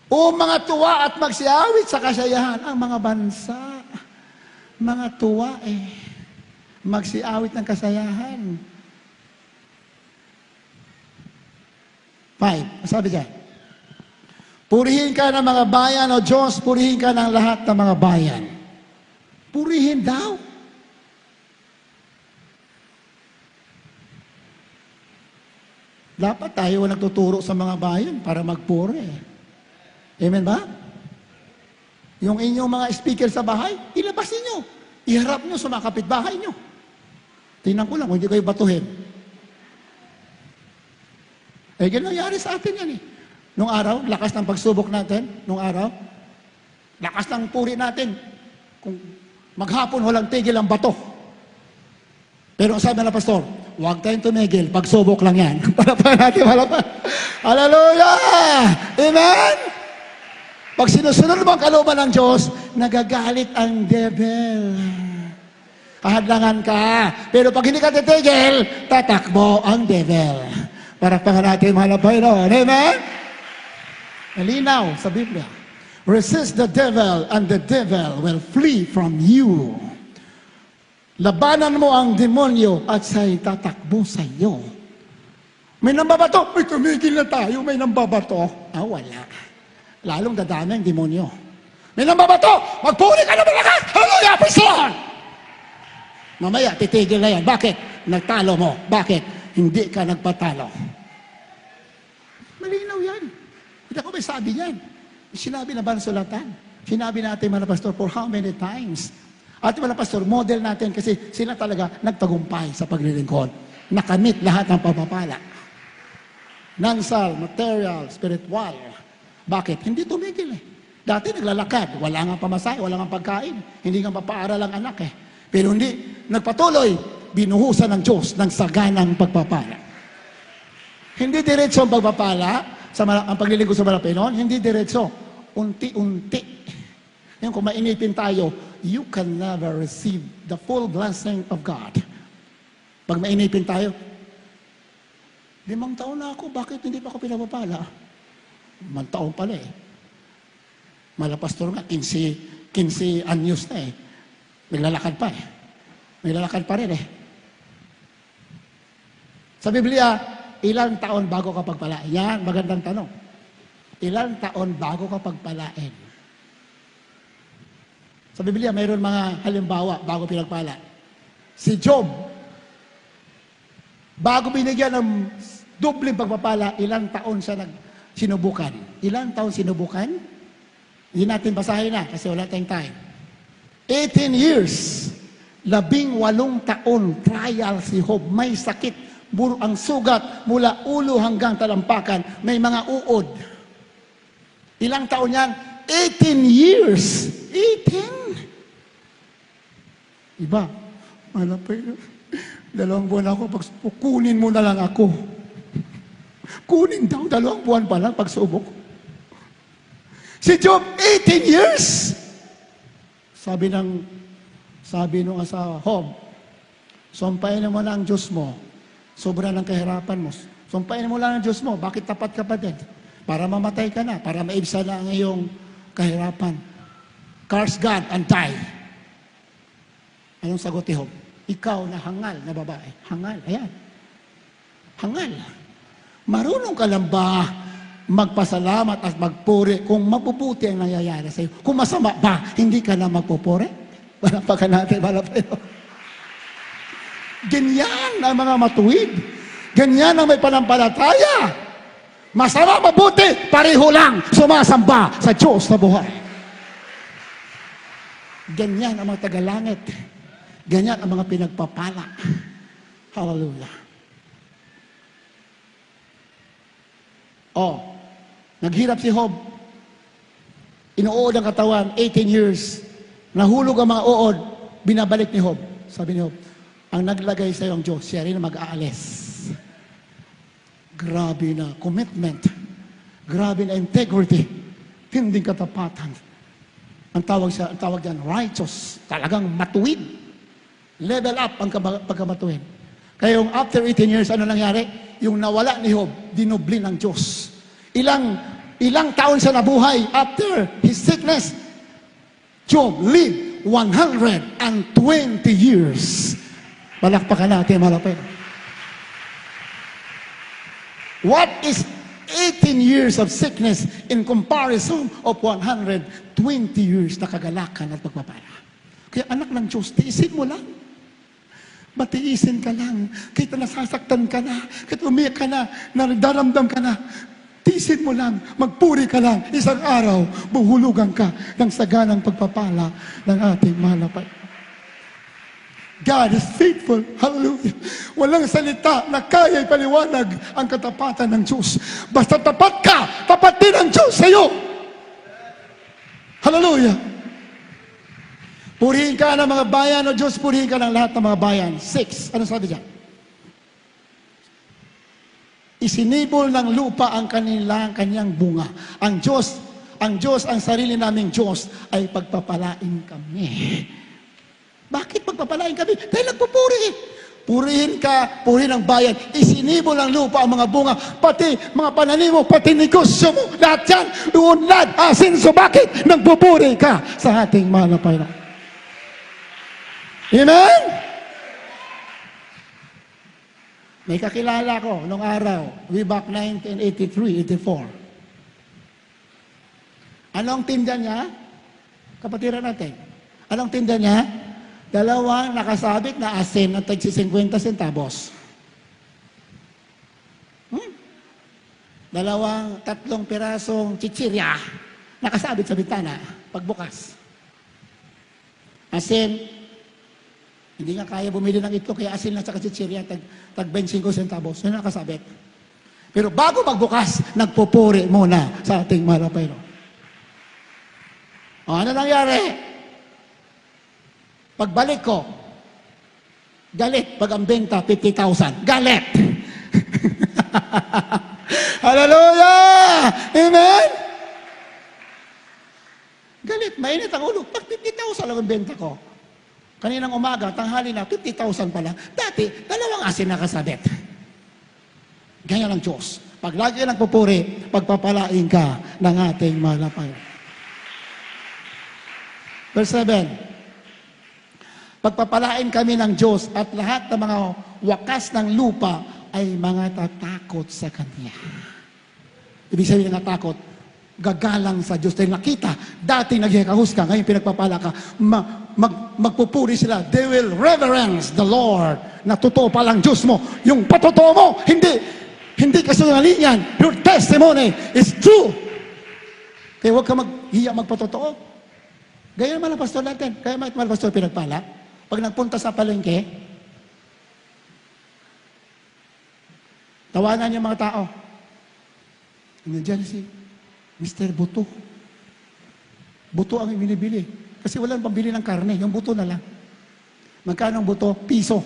O mga tuwa at magsiawit sa kasayahan ang mga bansa. Mga tuwa eh. Magsiawit ng kasayahan. 5. Sabi dyan. Purihin ka ng mga bayan, O Diyos, purihin ka ng lahat ng mga bayan. Purihin daw. Dapat tayo nagtuturo sa mga bayan para magpuri. Amen ba? Yung inyong mga speaker sa bahay, ilabas niyo. Iharap niyo sa mga kapitbahay niyo. Tingnan ko lang kung hindi kayo batuhin. Eh, ganun nangyari sa atin yan eh. Nung araw, lakas ng pagsubok natin. Nung araw, lakas ng puri natin. Kung maghapon, walang tigil ang bato. Pero sabi na pastor, huwag tayong tumigil, pagsubok lang yan. Palapakan natin, palapakan. Hallelujah! Amen! Pag sinusunod mo ang kalooban ng Diyos, nagagalit ang devil. Kahadlangan ka. Pero pag hindi ka titigil, tatakbo ang devil. Palapakan natin, mahal na Panginoon. Amen? Malinaw sa Biblia. Resist the devil and the devil will flee from you. Labanan mo ang demonyo at siya'y tatakbo sa iyo. May nambabato, may tumigil na tayo, may nambabato. Wala. Lalong dadami ang demonyo. May nambabato, magpuri ka na malakas! Hallelujah, praise the Lord! Mamaya, titigil na yan. Bakit? Nagtalo mo. Bakit? Hindi ka nagpatalo. Malinaw yan. Hindi ako may sabi yan. Sinabi na ba ng sulatan? Sinabi natin mga pastor for how many times? At mga pastor, model natin kasi sila talaga nagtagumpay sa paglilingkod. Nakamit lahat ng pagpapala. Nansal, material, spiritual. Bakit? Hindi tumigil eh. Dati naglalakad, wala nga pamasahe, wala nga pagkain. Hindi nga papaaral ang anak eh. Pero hindi, nagpatuloy, binuhusan ng Diyos ng saganang pagpapala. Hindi diretso ang pagpapala, ang paglilingkod sa mga Panginoon, hindi diretso. Unti-unti. Yung kung mainipin tayo, you can never receive the full blessing of God. Pag mainipin tayo, 5 taon na ako, bakit hindi pa ako pinapapala? 5 taon pala eh. Malapastor nga, 15 anyos na eh. May lalakad pa eh. May lalakad pa rin eh. Sa Biblia, ilang taon bago ka pagpalain? Yan, magandang tanong. Ilang taon bago ka pagpalain? Sa Biblia, mayroon mga halimbawa bago pinagpala. Si Job, bago binigyan ng dubling pagpapala, ilang taon siya sinubukan? Ilang taon sinubukan? Hindi natin basahin na kasi wala tayong time. 18 years. 18 taon trial si Job. May sakit. Ang sugat mula ulo hanggang talampakan. May mga uod. Ilang taon yan? 18 years. 18? Iba. Malapay. 2 buwan ako. Kunin mo na lang ako. Kunin daw. 2 buwan pa lang pagsubok. Si Job, 18 years. Sabi nung asawa, Job, sumpain mo na ang Diyos mo. Sobra ng kahirapan mo. Sumpain mo lang ang Diyos mo. Bakit tapat ka pa din? Para mamatay ka na. Para maibsa na ang iyong kahirapan. Curse God and die. Anong sagot ni Job? Ikaw na hangal na babae. Hangal. Ayan. Hangal. Marunong ka lang ba magpasalamat at magpuri kung mabubuti ang nangyayari sa iyo. Kung masama ba, hindi ka na magpupuri? Palapakan natin, palapakan. Ganyan ang mga matuwid. Ganyan ang may panampalataya. Masama, mabuti, pareho lang sumasamba sa Diyos na buhay. Ganyan ang mga tagalangit. Ganyan ang mga pinagpapala. Hallelujah. Oh, naghirap si Job. Inuod ang katawan, 18 years. Nahulog ang mga uod, binabalik ni Job. Sabi ni Job, ang naglagay sa iyo ang Diyos, siya rin ang mag-aalis. Grabe na commitment. Grabe na integrity. Tinding katapatan. Ang tawag diyan, righteous. Talagang matuwid. Level up ang pagkamatuwid. Kaya yung after 18 years, ano nangyari? Yung nawala ni Job, dinubli ng Diyos. Ilang taon siya nabuhay after his sickness. Job lived 120 years. Palakpakan natin, malapit. What is 18 years of sickness in comparison of 120 years na kagalakan at pagpapala? Kaya anak ng Diyos, tiisin mo lang. Matiisin ka lang. Kahit nasasaktan ka na, kahit umiyak ka na, nagdaramdam ka na, tiisin mo lang, magpuri ka lang. Isang araw, buhulugan ka ng saganang pagpapala ng ating mahal na Panginoon. God is faithful. Hallelujah. Walang salita na kaya ipaliwanag ang katapatan ng Diyos. Basta tapat ka, tapat din ang Diyos sa iyo. Hallelujah. Purihin ka ng mga bayan o Diyos, purihin ka ng lahat ng mga bayan. 6. Ano sabi diyan? Isinibol ng lupa ang kanyang bunga. Ang Diyos, ang sarili naming Diyos ay pagpapalain kami. Bakit pagpapalain kami? Dahil nagpupuri. Purihin ka, purihin ang bayan. Isinibol ng lupa ang mga bunga, pati mga pananim mo, pati negosyo mo. Lahat yan, uunlad, asinso. Bakit? Nagpupuri ka sa ating mahal na Panginoon. Amen? May kakilala ko nung araw, way back 1983, 84. Anong tinda niya? Kapatiran natin. Anong tinda niya? Dalawang nakasabit na asin na tagsi 50 centavos. Tatlong pirasong chichirya nakasabit sa bintana pagbukas. Asin, hindi nga kaya bumili ng ito, kaya asin lang sa chichirya, tag 25 centavos. Yun nakasabit. Pero bago magbukas, nagpupuri muna sa ating mahal na Panginoon. Ano nangyari? Pagbalik ko, galit. Pag ang benta, 50,000. Galit! Hallelujah! Amen? Galit. Mainit ang ulo. Pag 50,000 lang ang benta ko. Kaninang umaga, tanghali na, 50,000 pala. Dati, dalawang asin nakasabit. Ganyan ang Diyos. Pag lagi nagpupuri, pagpapalain ka ng ating mahal na Panginoon. Verse 7. Pagpapalain kami ng Diyos at lahat ng mga wakas ng lupa ay mga tatakot sa Kanya. Ibig sabihin ng takot, gagalang sa Diyos. Dahil nakita, dati naghihikahus ka, ngayon pinagpapala ka, magpupuri sila. They will reverence the Lord. Na totoo palang Diyos mo. Yung patotoo mo, hindi kasinungalingan. Your testimony is true. Kaya huwag ka maghiya magpatotoo. Gaya naman ang pastor natin. Kaya naman ang pastor pinagpala. Pag nagpunta sa palengke, tawanan yung mga tao. Nandiyan si Mr. Buto. Buto ang binibili. Kasi walang pambili ng karne. Yung buto na lang. Magkano ang buto? Piso.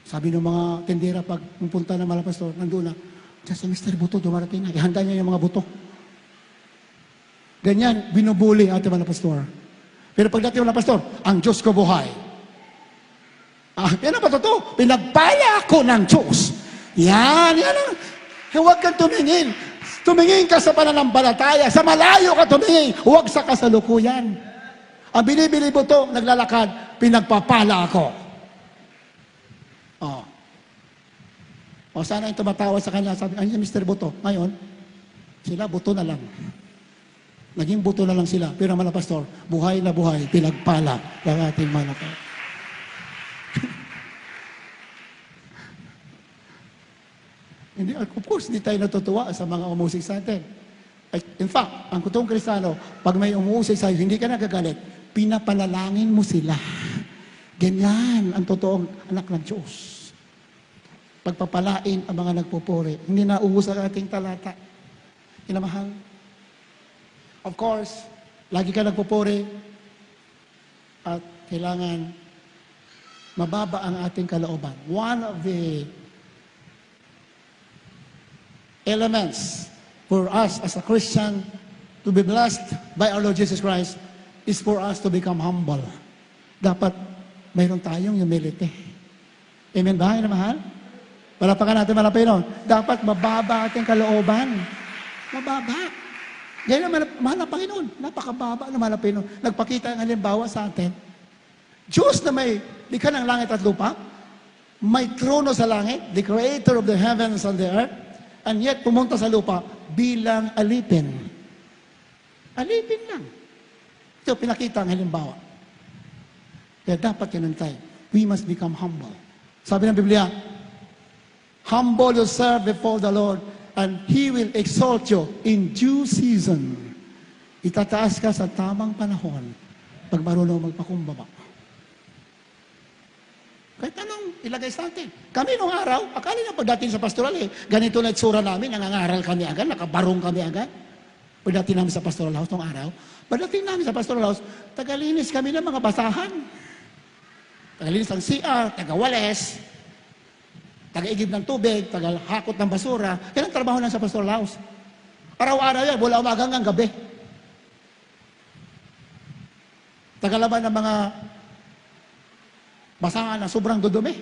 Sabi ng mga tendera pag pumunta ng mga pastor, nandun na, diyan si Mr. Buto, dumarating na. Ihanda niya yung mga buto. Ganyan, binubuli ating mga pastor. Pero pagdating wala pastor, ang Diyos ko buhay. Yan ang patotoo. Pinagpala ako ng Diyos. Yan ang. Huwag kang tumingin. Tumingin ka sa pananampalataya. Sa malayo ka tumingin. Huwag sa kasalukuyan. Ang binibili mo to, naglalakad, pinagpapala ako. O sana yung tumatawa sa kanya, sabi, Mr. Buto, ngayon, Sila, buto na lang. Naging buto na lang sila. Pero naman na pastor, buhay na buhay, pinagpala ng ating manapal. Hindi, of course, hindi tayo natutuwa sa mga umusig sa atin. In fact, ang kutong Kristiyano, pag may umusig sa iyo, hindi ka nagagalit, pinapanalangin mo sila. Ganyan ang totoong anak ng Diyos. Pagpapalain ang mga nagpupuri. Hindi nauubos ang ating talata. Inamahal. Of course, lagi ka nagpupuri at kailangan mababa ang ating kalooban. One of the elements for us as a Christian to be blessed by our Lord Jesus Christ is for us to become humble. Dapat mayroon tayong humility. Amen ba? Amen, mahal? Palapakan natin malapay nun. Dapat mababa ating kalooban. Mababa. Ganyan naman, mahal na Panginoon. Napakababa na mahal na Panginoon. Nagpakita ang halimbawa sa atin. Diyos na may likha ng langit at lupa, may trono sa langit, the creator of the heavens and the earth, and yet pumunta sa lupa bilang alipin. Alipin lang. Ito pinakita ang halimbawa. Kaya dapat ganun tayo. We must become humble. Sabi ng Biblia, humble yourself before the Lord and He will exalt you in due season. Itataas ka sa tamang panahon pag marunong magpakumbaba. Kahit anong ilagay sa atin. Kami nung araw, akala niya pagdating sa pastoral ganito na itsura namin, nangangaral kami agad, nakabarong kami agad. Pagdating namin sa pastoral house nung araw, pagdating namin sa pastoral house, tagalinis kami ng mga basahan. Tagalinis ng CR, tagawales, tagaigib ng tubig, tagahakot ng basura. Yan ang trabaho lang sa pastoral house. Araw-araw yan, mula umaga hanggang gabi. Tagalaban ng mga basahan na sobrang dudumi.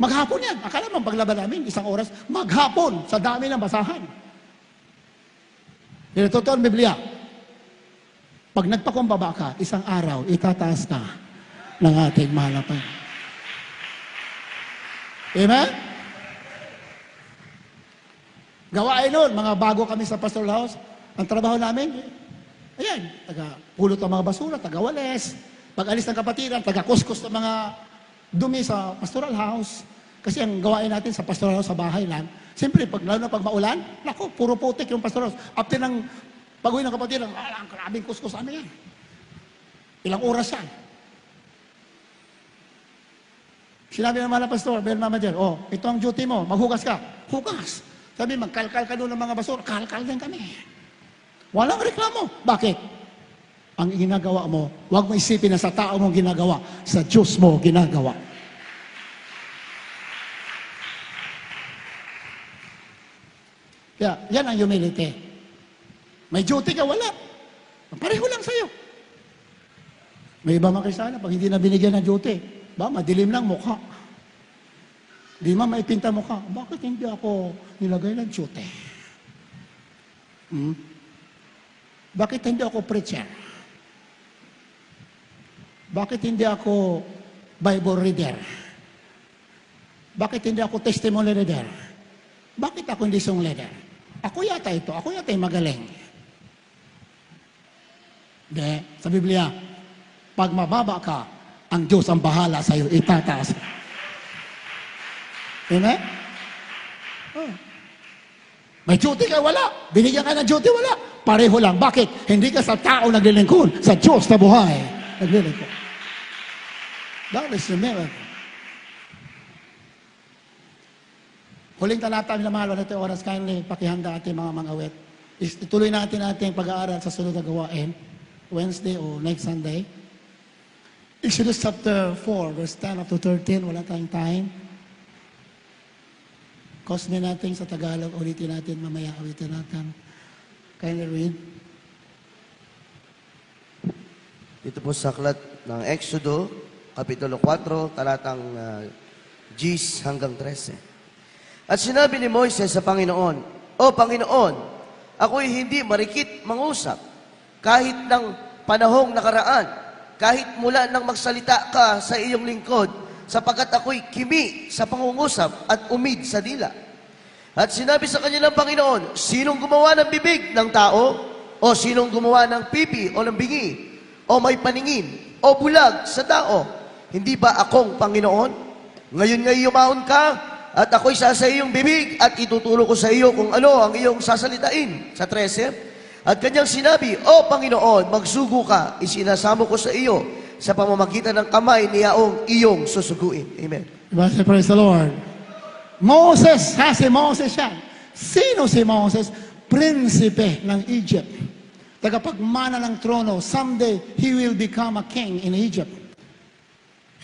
Maghapon yan. Akala mo paglaban namin, isang oras, maghapon sa dami ng basahan. Yan, totoo ang Biblia. Pag nagpakumbaba ka, isang araw, itataas ka ng ating mahal na Panginoon. Amen? Gawain nun, mga bago kami sa pastoral house, ang trabaho namin, ayan, taga-pulot ng mga basura, taga-wales, pag alis ng kapatiran, taga-kuskus ng mga dumi sa pastoral house. Kasi ang gawain natin sa pastoral house sa bahay lang, siyempre, lalo na pag maulan, naku, puro putik yung pastoral house. After ng pag-uwi ng kapatiran, ang karabing kuskus ano yan. Ilang oras yan. Sinabi ng mga pastor, bell manager, ito ang duty mo, maghugas ka. Hugas. Sabi, magkalkal ka doon ng mga basura, kalkal din kami. Walang reklamo. Bakit? Ang ginagawa mo, huwag mo isipin na sa tao mong ginagawa, sa Diyos mo ginagawa. Kaya, yan ang humility. May duty ka, wala. Pareho lang sa'yo. May iba mga Kristiyano, pag hindi na binigyan ng duty, madilim lang mukha. Di maipinta mukha. Bakit hindi ako nilagay ng duty? Bakit hindi ako preacher? Bakit hindi ako Bible reader? Bakit hindi ako testimony reader? Bakit ako hindi song leader? Ako yata ito. Ako yata yung magaling. De, sa Biblia, pag mababa ka, ang Diyos ang bahala sa iyo, itataas. Amen? May duty ka, wala. Binigyan ka ng duty, wala. Pareho lang. Bakit? Hindi ka sa tao naglilingkod, sa Diyos na buhay naglilingkod. That is the miracle. Huling talata ng mahal na ito oras, kindly pakihanda ating mga awit. Ituloy natin ating pag-aaral sa sunod na gawain, Wednesday o next Sunday. Exodus chapter 4, verse 10 up to 13, wala tayong time. Cosme natin sa Tagalog, ulitin natin, mamaya ulitin natin. Kindly read. Ito po sa aklat ng Exodo, Kapitulo 4, talatang 10 hanggang 13. At sinabi ni Moises sa Panginoon, O Panginoon, ako'y hindi marikit mangusap, kahit ng panahong nakaraan, kahit mula nang magsalita ka sa iyong lingkod, sapagkat ako'y kimi sa pangungusap at umid sa dila. At sinabi sa kanya ng Panginoon, sinong gumawa ng bibig ng tao? O sinong gumawa ng pipi o ng bingi? O may paningin? O bulag sa tao? Hindi ba akong Panginoon? Ngayon ngay yumaon ka, at ako'y sasa iyong bibig, at ituturo ko sa iyo kung ano ang iyong sasalitain. Sa 13, at kanyang sinabi, O Panginoon, magsugo ka, isinasamo ko sa iyo, sa pamamagitan ng kamay niyaong iyong susuguin. Amen. Diba? Praise the Lord. Moses, si Moses yan. Sino si Moses? Prinsipe ng Egypt. Tagapagmana ng trono, someday he will become a king in Egypt.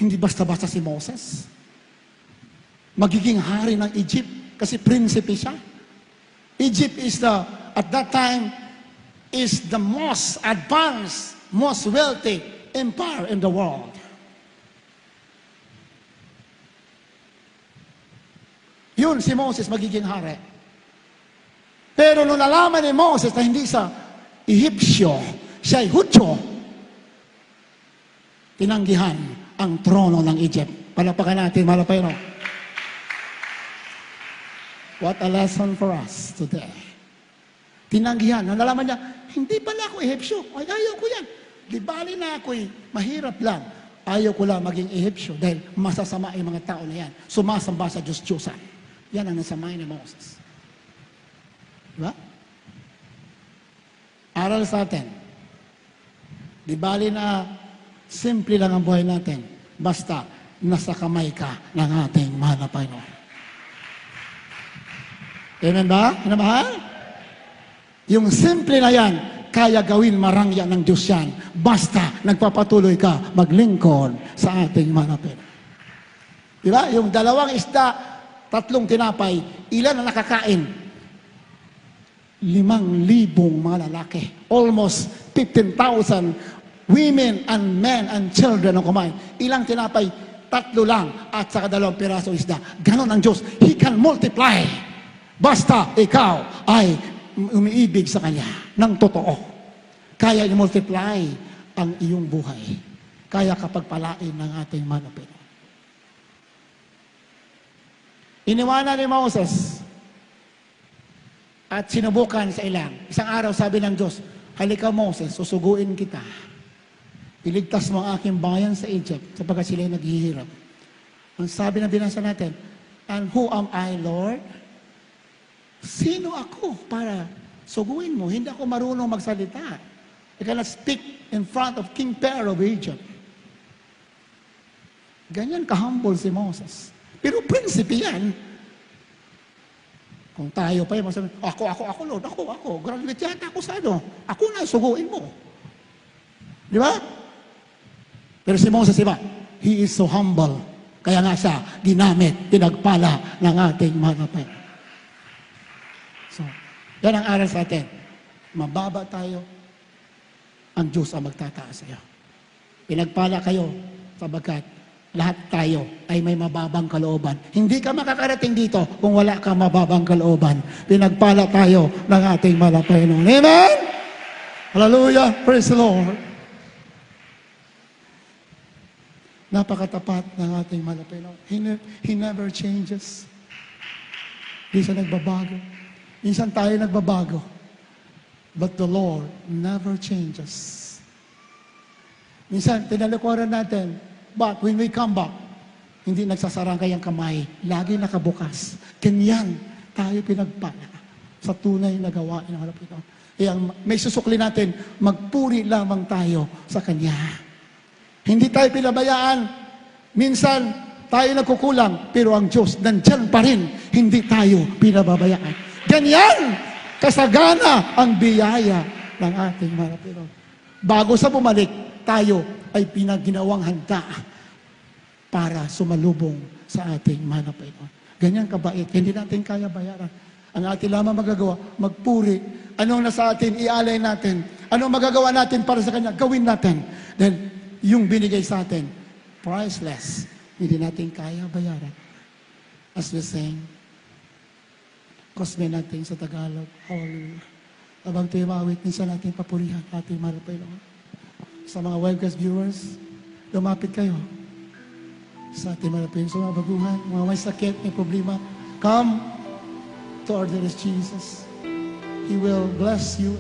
Hindi basta-basta si Moses. Magiging hari ng Egypt kasi prinsipe siya. Egypt is at that time, is the most advanced, most wealthy empire in the world. Yun si Moses magiging hari. Pero nung nalaman ni Moses na hindi sa Ehipsyo, siya'y Hudyo, tinanggihan ang trono ng Egypt. Palapakan natin, malapay no? What a lesson for us today. Tinanggihan. Nung nalaman niya, hindi pala ako Ehipsyo. Ay, ayaw ko yan. Di bali na ako'y mahirap lang. Ayaw ko lang maging Ehipsyo dahil masasama yung mga tao na yan. Sumasamba sa Diyos-Diyosan. Yan ang nasamay ni Moses. Diba? Aral sa atin. Di bali na simple lang ang buhay natin. Basta nasa kamay ka ng ating mahal na Panginoon. Amen ba? Ano mahal? Yung simple na yan, kaya gawin marangya ng Diyos yan. Basta nagpapatuloy ka maglingkod sa ating mahal na Panginoon. Diba? Yung 2 isda, 3 tinapay, ilan ang nakakain? 5,000 mga lalaki. Almost 15,000 women and men and children ang kumain. Ilang tinapay? 3 lang at saka 2 piraso isda. Ganon ang Diyos. He can multiply. Basta ikaw ay umiibig sa Kanya ng totoo. Kaya i-multiply ang iyong buhay. Kaya kapagpalain ng ating manapin. Iniwanan ni Moses at sinubukan sa ilang. Isang araw sabi ng Diyos, halika Moses, susuguin kita. Iligtas mo ang aking bayan sa Egypt sapagkat sila'y naghihirap. Ang sabi na binasa natin, and who am I, Lord? Sino ako para suguin mo? Hindi ako marunong magsalita. I cannot speak in front of King Pharaoh of Egypt. Ganyan ka-humble si Moses. Pero prinsipe yan. Kung tayo pa yung masabi, ako, Lord, ako. Graduate yata ako sa ano. Ako na, suguin mo. Di ba? Pero si Moses, iba, he is so humble. Kaya nga siya, ginamit, pinagpala ng ating mga kapay. So, yan ang aral sa atin. Mababa tayo, ang Diyos ang magtataas sa iyo. Pinagpala kayo, sabagkat lahat tayo ay may mababang kalooban. Hindi ka makakarating dito kung wala kang mababang kalooban. Pinagpala tayo ng ating malapay noon. Amen? Hallelujah! Praise the Lord! Napakatapat ng ating malapay noon. He never changes. Hindi siya nagbabago. Minsan tayo nagbabago. But the Lord never changes. Minsan, tinalikuran natin, but when we come back, hindi nagsasarang kayang kamay. Lagi nakabukas. Ganyan tayo pinagpala sa tunay na gawain ng halapit. Kaya may susukli natin, magpuri lamang tayo sa Kanya. Hindi tayo pinabayaan. Minsan, tayo nagkukulang, pero ang Diyos nandyan pa rin. Hindi tayo pinababayaan. Ganyan kasagana ang biyaya ng ating mga Pinoy. Bago sa bumalik, tayo ay pinaginawang handa para sumalubong sa ating mga Pinoy. Ganyan kabait. Hindi natin kaya bayaran. Ang ating lamang magagawa, magpuri. Anong nasa atin, ialay natin. Anong magagawa natin para sa Kanya, gawin natin. Then, yung binigay sa atin, priceless. Hindi natin kaya bayaran. As we sing, Cosme natin sa Tagalog, all. Abang tumawit, minsan natin papurihan ating mahal na Panginoon. Sa mga webcast viewers, lumapit kayo sa ating mahal na Panginoon. Sa mga baguhan, mga may sakit, may problema, come to our dearest Jesus. He will bless you,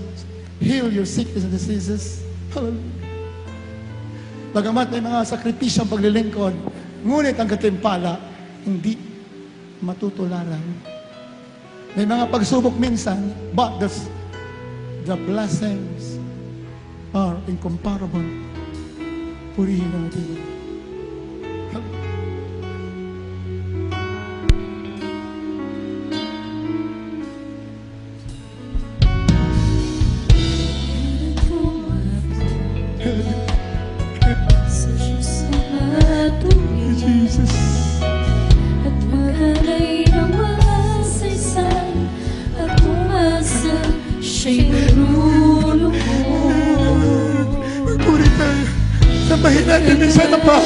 heal your sickness and diseases. Hallelujah. Bagamat may mga sakripisyong paglilingkod, ngunit ang katimpala, hindi matutularan. May mga pagsubok minsan, but the blessings are incomparable. Purihin natin. Sa Diyos na matuwid Jesus. at mahalay ng masaysay at umasa siya'y marulong Puri tayo. Sambahin natin minsan na pa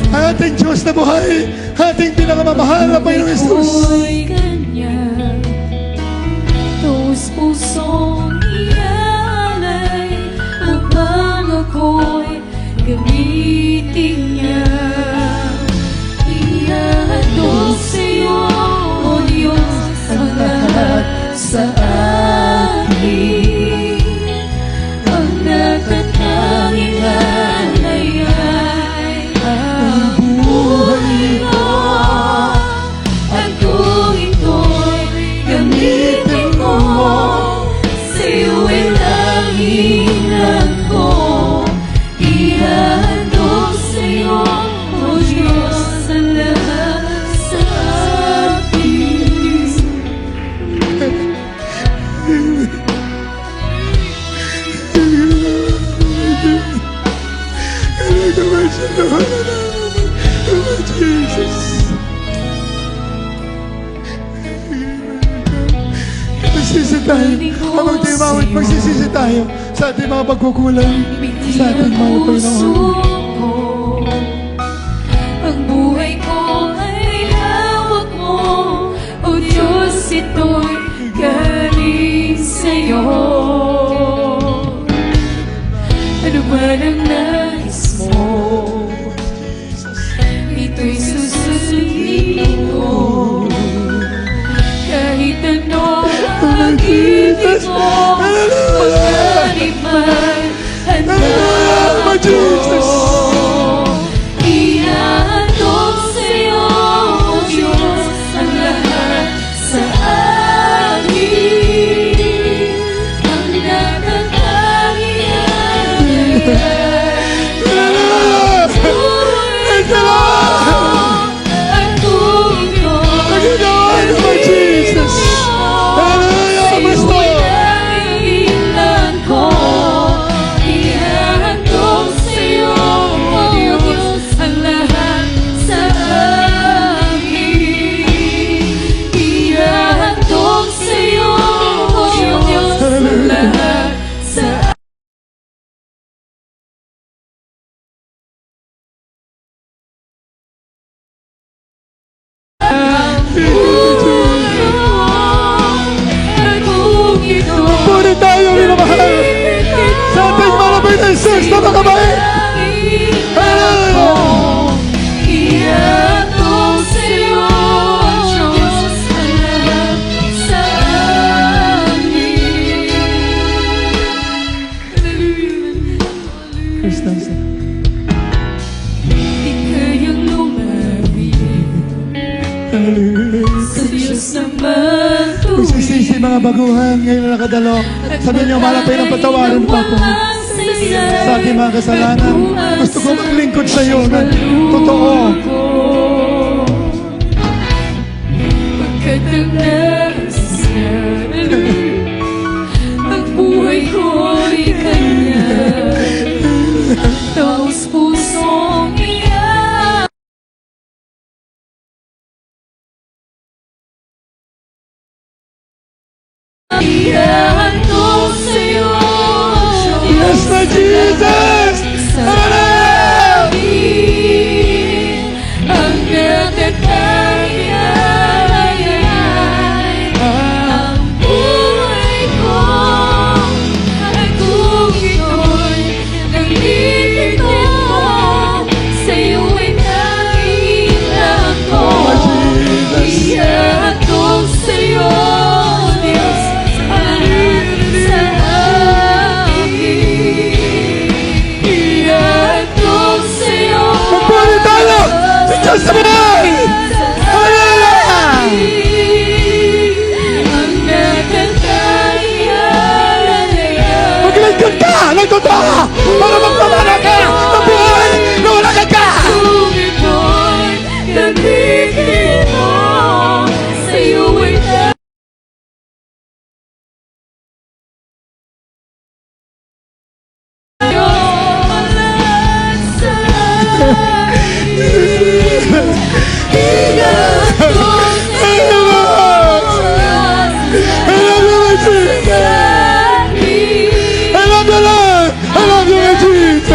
ang ating Diyos na buhay, ating pinakamamahal na Panginoong Jesus. ako'y ganyan. Taos pusong ialay upang ako'y gamitin niya. Ihahandog sa'yo, O Diyos, ang lahat sa akin. Ang natatanging alay ay ang buhay ko. At kung ito'y gamitin mo, sa'yo'y langinan ko. Ihahandog sa'yo, O Diyos, ang lahat sa akin. Jesus. Magsisi tayo. Habang tayo mawit, magsisisi tayo sa ating mga pagkukulang, sa ating mga Panginoon. Ang buhay ko ay hawak mo, O Diyos, ito'y galing sa'yo. Ano ba ang nais mo? Ito'y susundin ko. Kahit ano ang ibig mo, pagkalit man, handa Hallelujah, Jesus. ako. Ihahandog sa'yo, O Diyos, ang lahat sa akin. Ang nakatangian Thank you, Lord. at kung ito'y Panginoon, Lord Jesus. Hallelujah, Master. sa'yo'y langinan ko. Ihahandog sa'yo, O Diyos, ang lahat sa akin. Ihahandog sa'yo, O Diyos, ang lahat sa Puri tayo, minamahal. Sa ating malapit na Jesus na makabait. Hallelujah. Ihahandog sa'yo, Diyos, ang lahat sa amin. First time, sir. Di kayang lumapit Hallelujah. sa Diyos na matuwid. Magsisisi mga baguhan ngayon na nakadalo. Sabi niyo, malapit ang patawarin pa ako sa ating mga kasalanan. Gusto ko maglingkod sa iyo na totoo. Pagkat ang nasasya, ang buhay ko'y kanya. Taos pusong iyan. Ihahandog sa'yo, Yes, Lord Jesus! Hallelujah! ang natatangian ang buhay ko. At kung ito'y naglitin mo, sa'yo'y nangilang ko. Ihahandog sa'yo, para magpamana ka, mabuhay na wala kang ka. Lumipod, gamitin mo, sa'yo ay tayo malat sa langit. Igatong sa'yo ang I love you, Lord. I love you, Jesus.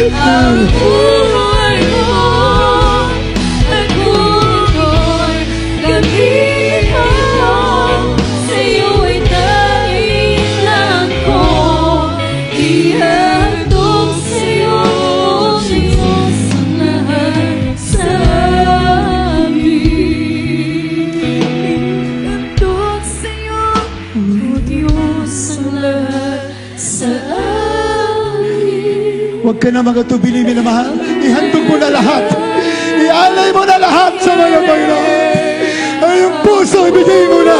ang buhay mo at buhay gamitin mo sa'yo ay dahilan ko ihandog sa'yo Diyos ang lahat sa amin ihandog sa'yo O Diyos ang lahat sa amin. Huwag ka na magatubili, minamahal. Ihandog mo na lahat. Ialay mo na lahat sa mga Panginoon. Ay, yung puso, ibigay mo na.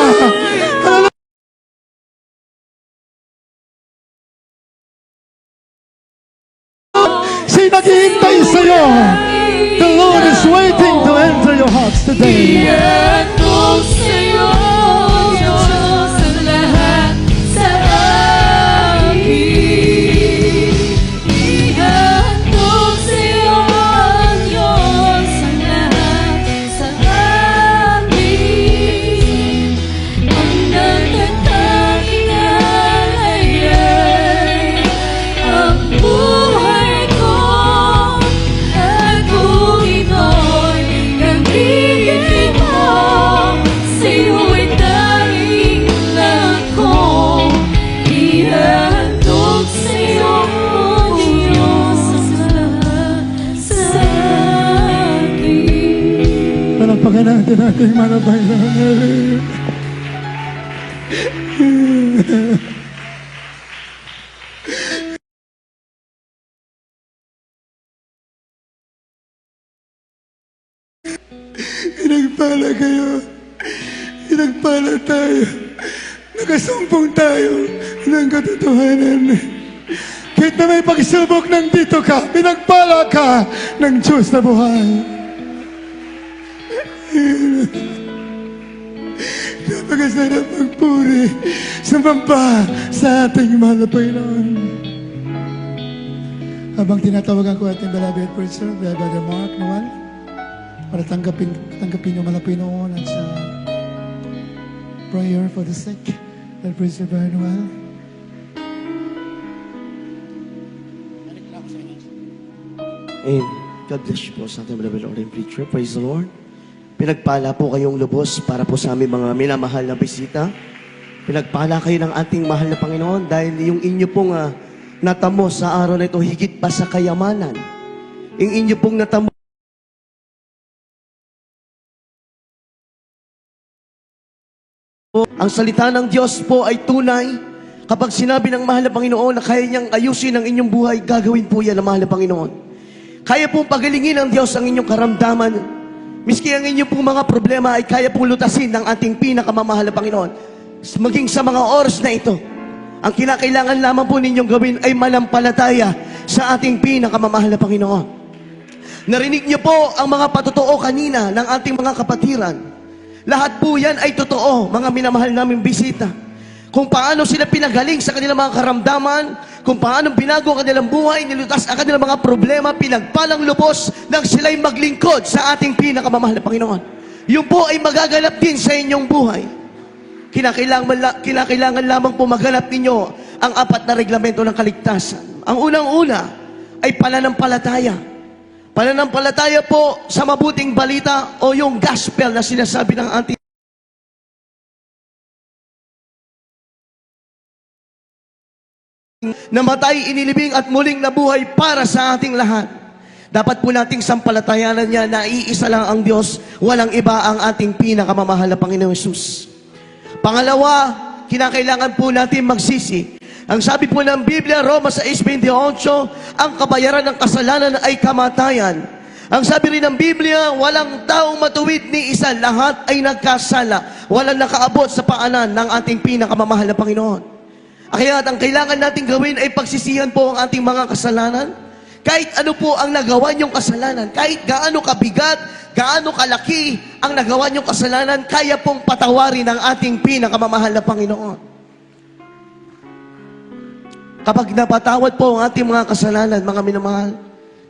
Siya'y naghihintay sa'yo. The Lord is waiting to enter your hearts today. Ihandog sa'yo, Diyos ang lahat sa amin. Ihandog sa'yo, Diyos ang lahat sa amin. Ang natatanging alay ay ang buhay ko at buhay ko'y gamitin mo. Sa'yo'y dahilan ko ihandog sa'yo, Diyos ang lahat sa akin. Palagpakan natin ating mga Panginoon. Pinagpala kayo. Pinagpala tayo. Nakasumpong tayo ng katotohanan. Kahit na may pagsubok nandito ka, pinagpala ka ng Diyos na buhay. Napakasarap magpuri, sumamba sa ating mahal na Panginoon. Habang tinatawagan ko ating beloved preacher, Brother Mark Noel, para tanggapin yung mahal na Panginoon at sa prayer for the sick, Brother Preacher Brother Noel. And God bless you po sa ating beloved Lord and preacher. Praise the Lord. Pinagpala po kayong lubos para po sa aming mga minamahal na bisita. Pinagpala kayo ng ating mahal na Panginoon dahil yung inyo pong natamo sa araw na ito higit pa sa kayamanan. Yung inyo pong natamo ang salita ng Diyos po ay tunay. Kapag sinabi ng mahal na Panginoon na kaya niyang ayusin ang inyong buhay, gagawin po yan ng mahal na Panginoon. Kaya pong pagalingin ng Diyos ang inyong karamdaman. Miski ang inyong pong mga problema ay kaya pong lutasin ng ating pinakamamahal na Panginoon. Maging sa mga oras na ito, ang kinakailangan lamang po ninyong gawin ay malampalataya sa ating pinakamamahal na Panginoon. Narinig niyo po ang mga patotoo kanina ng ating mga kapatiran. Lahat po yan ay totoo, mga minamahal naming bisita. Kung paano sila pinagaling sa kanilang mga karamdaman, kung paano binago ang kanilang buhay, nilutas ang kanilang mga problema, pinagpalang lubos nang sila'y maglingkod sa ating pinakamamahal na Panginoon. Yun po ay magaganap din sa inyong buhay. Kinakailangan lamang po maganap ninyo ang 4 na reglamento ng kaligtasan. Ang unang-una ay pananampalataya. Pananampalataya po sa mabuting balita o yung gospel na sinasabi ng ating namatay, inilibing at muling nabuhay para sa ating lahat. Dapat po nating sampalatayanan niya na iisa lang ang Diyos, walang iba ang ating pinakamamahal na Panginoong Hesus. Pangalawa, kinakailangan po natin magsisi. Ang sabi po ng Biblia, Roma 6:28, ang kabayaran ng kasalanan ay kamatayan. Ang sabi rin ng Biblia, walang taong matuwid ni isa, lahat ay nagkasala. Walang nakaabot sa paanan ng ating pinakamamahal na Panginoon. Kaya ang kailangan natin gawin ay pagsisihan po ang ating mga kasalanan. Kahit ano po ang nagawa niyong kasalanan, kahit gaano kabigat, gaano kalaki ang nagawa niyong kasalanan, kaya pong patawarin ng ating pinakamamahal na Panginoon. Kapag napatawad po ang ating mga kasalanan, mga minamahal,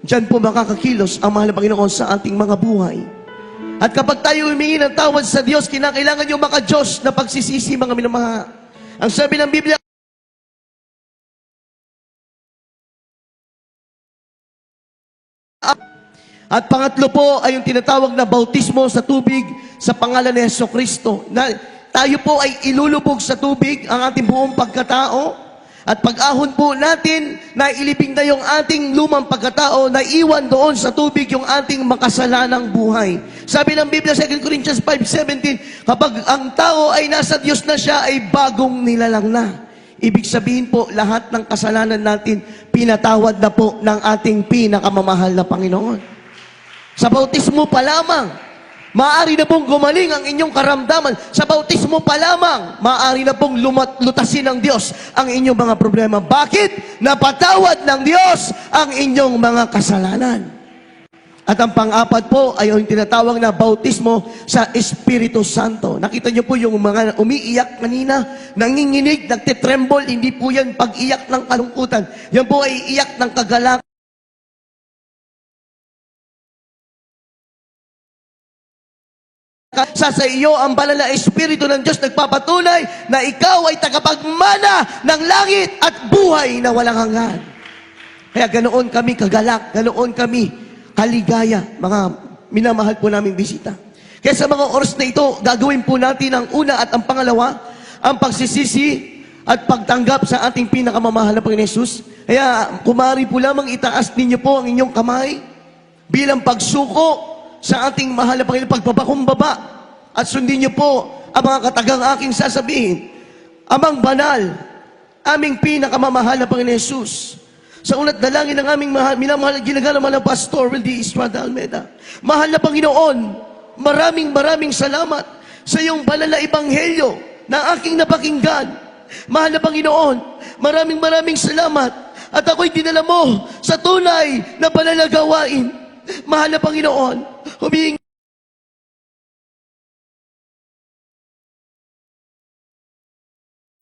diyan po makakakilos ang mahal na Panginoon sa ating mga buhay. At kapag tayo humingi ng tawad sa Diyos, kinakailangan yung maka-Diyos na pagsisisi, mga minamahal. Ang sabi ng Biblia, at pangatlo po ay yung tinatawag na bautismo sa tubig sa pangalan ni Jesucristo. Na tayo po ay ilulubog sa tubig ang ating buong pagkatao. At pag-ahon po natin, na ilibing na yung ating lumang pagkatao, na iwan doon sa tubig yung ating makasalanang buhay. Sabi ng Biblia, 2 Corinthians 5:17, kapag ang tao ay nasa Diyos na siya, ay bagong nilalang na. Ibig sabihin po, lahat ng kasalanan natin, pinatawad na po ng ating pinakamamahal na Panginoon. Sa bautismo pa lamang, maaari na pong gumaling ang inyong karamdaman. Sa bautismo pa lamang, maaari na pong lutasin ng Diyos ang inyong mga problema. Bakit? Napatawad ng Diyos ang inyong mga kasalanan. At ang pang-apat po ay yung tinatawag na bautismo sa Espiritu Santo. Nakita niyo po yung mga umiiyak kanina, nanginginig, nagtitremble, hindi po yan pag-iyak ng kalungkutan. Yan po ay iyak ng kagalakan. Sa iyo ang banal na Espiritu ng Diyos nagpapatunay na ikaw ay tagapagmana ng langit at buhay na walang hanggan. Kaya ganoon kami kagalak, ganoon kami kaligaya, mga minamahal po naming bisita. Kaya sa mga oras na ito, gagawin po natin ang una at ang pangalawa, ang pagsisisi at pagtanggap sa ating pinakamamahal na Panginoon Jesus. Kaya kumari po lamang itaas ninyo po ang inyong kamay bilang pagsuko sa ating mahal na Panginoon, pagpapakumbaba, at sundin niyo po ang mga katagang aking sasabihin. Amang banal, aming pinakamamahal na Panginoon Jesus, sa unat dalangin ng aming minamahal at ginagalaman ng Pastor Wildy Estrada Almeida. Mahal na Panginoon, maraming salamat sa iyong banal na ebanghelyo na aking napakinggan. Mahal na Panginoon, maraming salamat at ako'y dinala mo sa tunay na banal na gawain. Mahal na Panginoon, humingi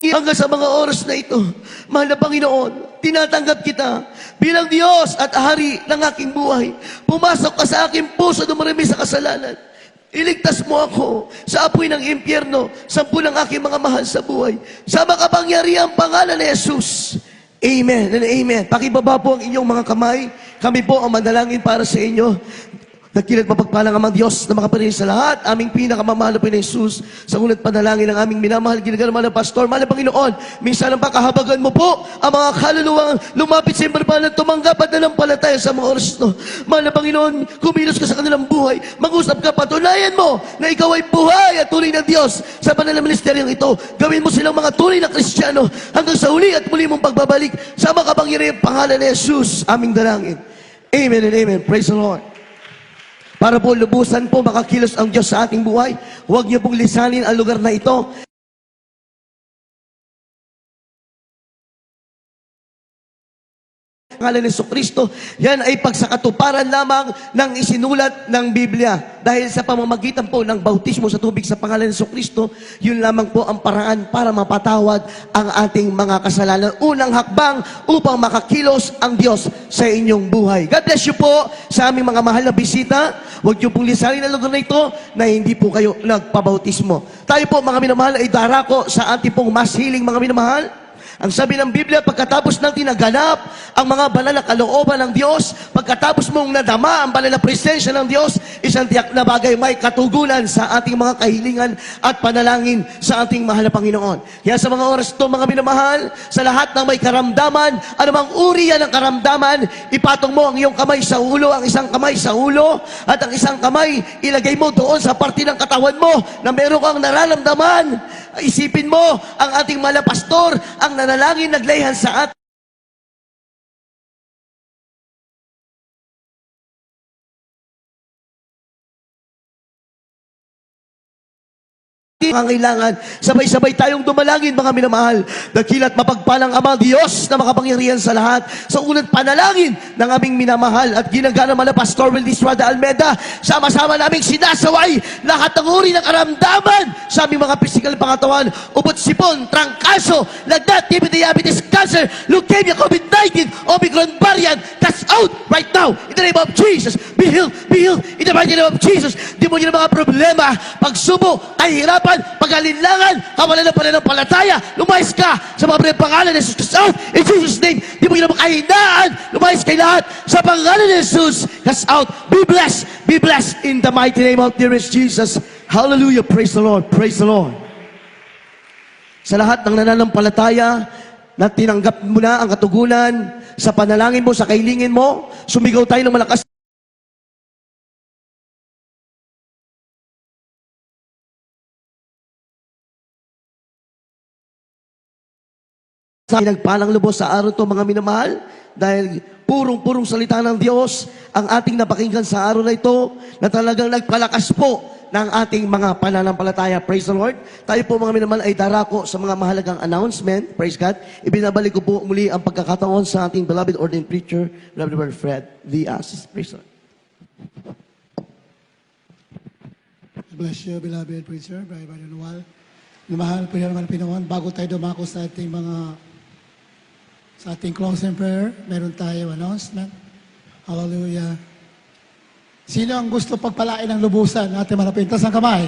hanggang sa mga oras na ito, mahal na Panginoon, tinatanggap kita bilang Diyos at Hari ng aking buhay. Pumasok ka sa aking puso, dumarami sa kasalanan. Iligtas mo ako sa apoy ng impyerno, sampu ng aking mga mahal sa buhay. Sa makapangyarihang pangalan ni Jesus. Amen and amen. Pakibaba po ang inyong mga kamay. Kami po ang manalangin para sa inyo. Dakilat mapagpalang amang Diyos na makaparin sa lahat, aming pinakamamahal na Panginoon Jesus, sa unat panalangin ng aming minamahal, ginagalaman ng Pastor, mahal na Panginoon, minsan ang pakahabagan mo po ang mga kaluluwang lumapit sa imbarbalan, tumanggap at nanampalataya sa mga oras ito. Mahal na Panginoon, kumilos ka sa kanilang buhay, mag-usap ka, patunayan mo na ikaw ay buhay at tunay na Diyos sa banal na ministeryong ito. Gawin mo silang mga tunay na Kristiyano hanggang sa huli at muli mong pagbabalik sa makapangyarihang pangalan ni Jesus, aming dalangin. Amen and amen. Praise the Lord. Para po lubusan po makakilos ang Diyos sa ating buhay, huwag niyo pong lisanin ang lugar na ito. Pangalan ni Jesucristo, yan ay pagsakatuparan lamang ng isinulat ng Biblia. Dahil sa pamamagitan po ng bautismo sa tubig sa pangalan ni Jesucristo, yun lamang po ang paraan para mapatawad ang ating mga kasalanan. Unang hakbang upang makakilos ang Diyos sa inyong buhay. God bless you po sa aming mga mahal na bisita. Huwag niyo pong lisanin ang lugar na ito na hindi po kayo nagpabautismo. Tayo po mga minamahal ay darako sa ating pong mas hiling mga minamahal. Ang sabi ng Biblia, pagkatapos ng tinaganap ang mga banal na kalooban ng Diyos, pagkatapos mong nadama ang banal na presensya ng Diyos, isang tiyak na bagay may katugunan sa ating mga kahilingan at panalangin sa ating mahal na Panginoon. Kaya sa mga oras ito, mga minamahal, sa lahat ng may karamdaman, anumang uri yan ng karamdaman, ipatong mo ang iyong kamay sa ulo, ang isang kamay sa ulo, at ang isang kamay ilagay mo doon sa parte ng katawan mo na meron kang nararamdaman. Isipin mo ang ating mahal na pastor, ang nanalangin naglayhan sa atin. Kailangan sabay-sabay tayong dumalangin, mga minamahal. Dakila't mapagpalang Ama Diyos na makapangyarihan sa lahat. Sa unang panalangin ng aming minamahal at ginagana mala Pastor Will Estrada Almeda, sama-sama naming sinasaway lahat ng uri ng karamdaman sa aming mga pisikal pangatawan, ubot sipon, trangkaso, lagnat, TB, diabetes, cancer, leukemia, COVID-19, Omicron variant, cast out right now in the name of Jesus. Be healed in the mighty name of Jesus. Di mo yun ang mga problema, pagsubok, kahirapan, pag-alinlangan, kawalan ng pananampalataya, lumayas ka sa mga pangalan ni Jesus. Cast out in Jesus' name. Di mo yun ang mga kahinaan, lumayas kay lahat sa pangalan ni Jesus. Cast out. Be blessed in the mighty name of dearest Jesus. Hallelujah. Praise the Lord. Praise the Lord. Sa lahat ng nananampalataya na tinanggap mo na ang katugunan sa panalangin mo, sa kailingin mo, sumigaw tayo ng malakas. Sa nagpalang lubos sa araw to, mga minamahal, dahil purong-purong salita ng Diyos ang ating napakinggan sa araw na ito, na talagang nagpalakas po ng ating mga pananampalataya. Praise the Lord. Tayo po, mga minamahal, ay darako sa mga mahalagang announcement. Praise God. Ibinabalik ko po muli ang pagkakataon sa ating beloved ordained preacher, Reverend Fred Diaz. Praise the Lord. Bless you, beloved preacher, Brother Noel. Mahal po naman Pinoon, bago tayo dumako sa ating closing prayer, meron tayo announcement. Hallelujah. Sino ang gusto pagpalain ng lubusan? Ating malapit. Taas ang kamay.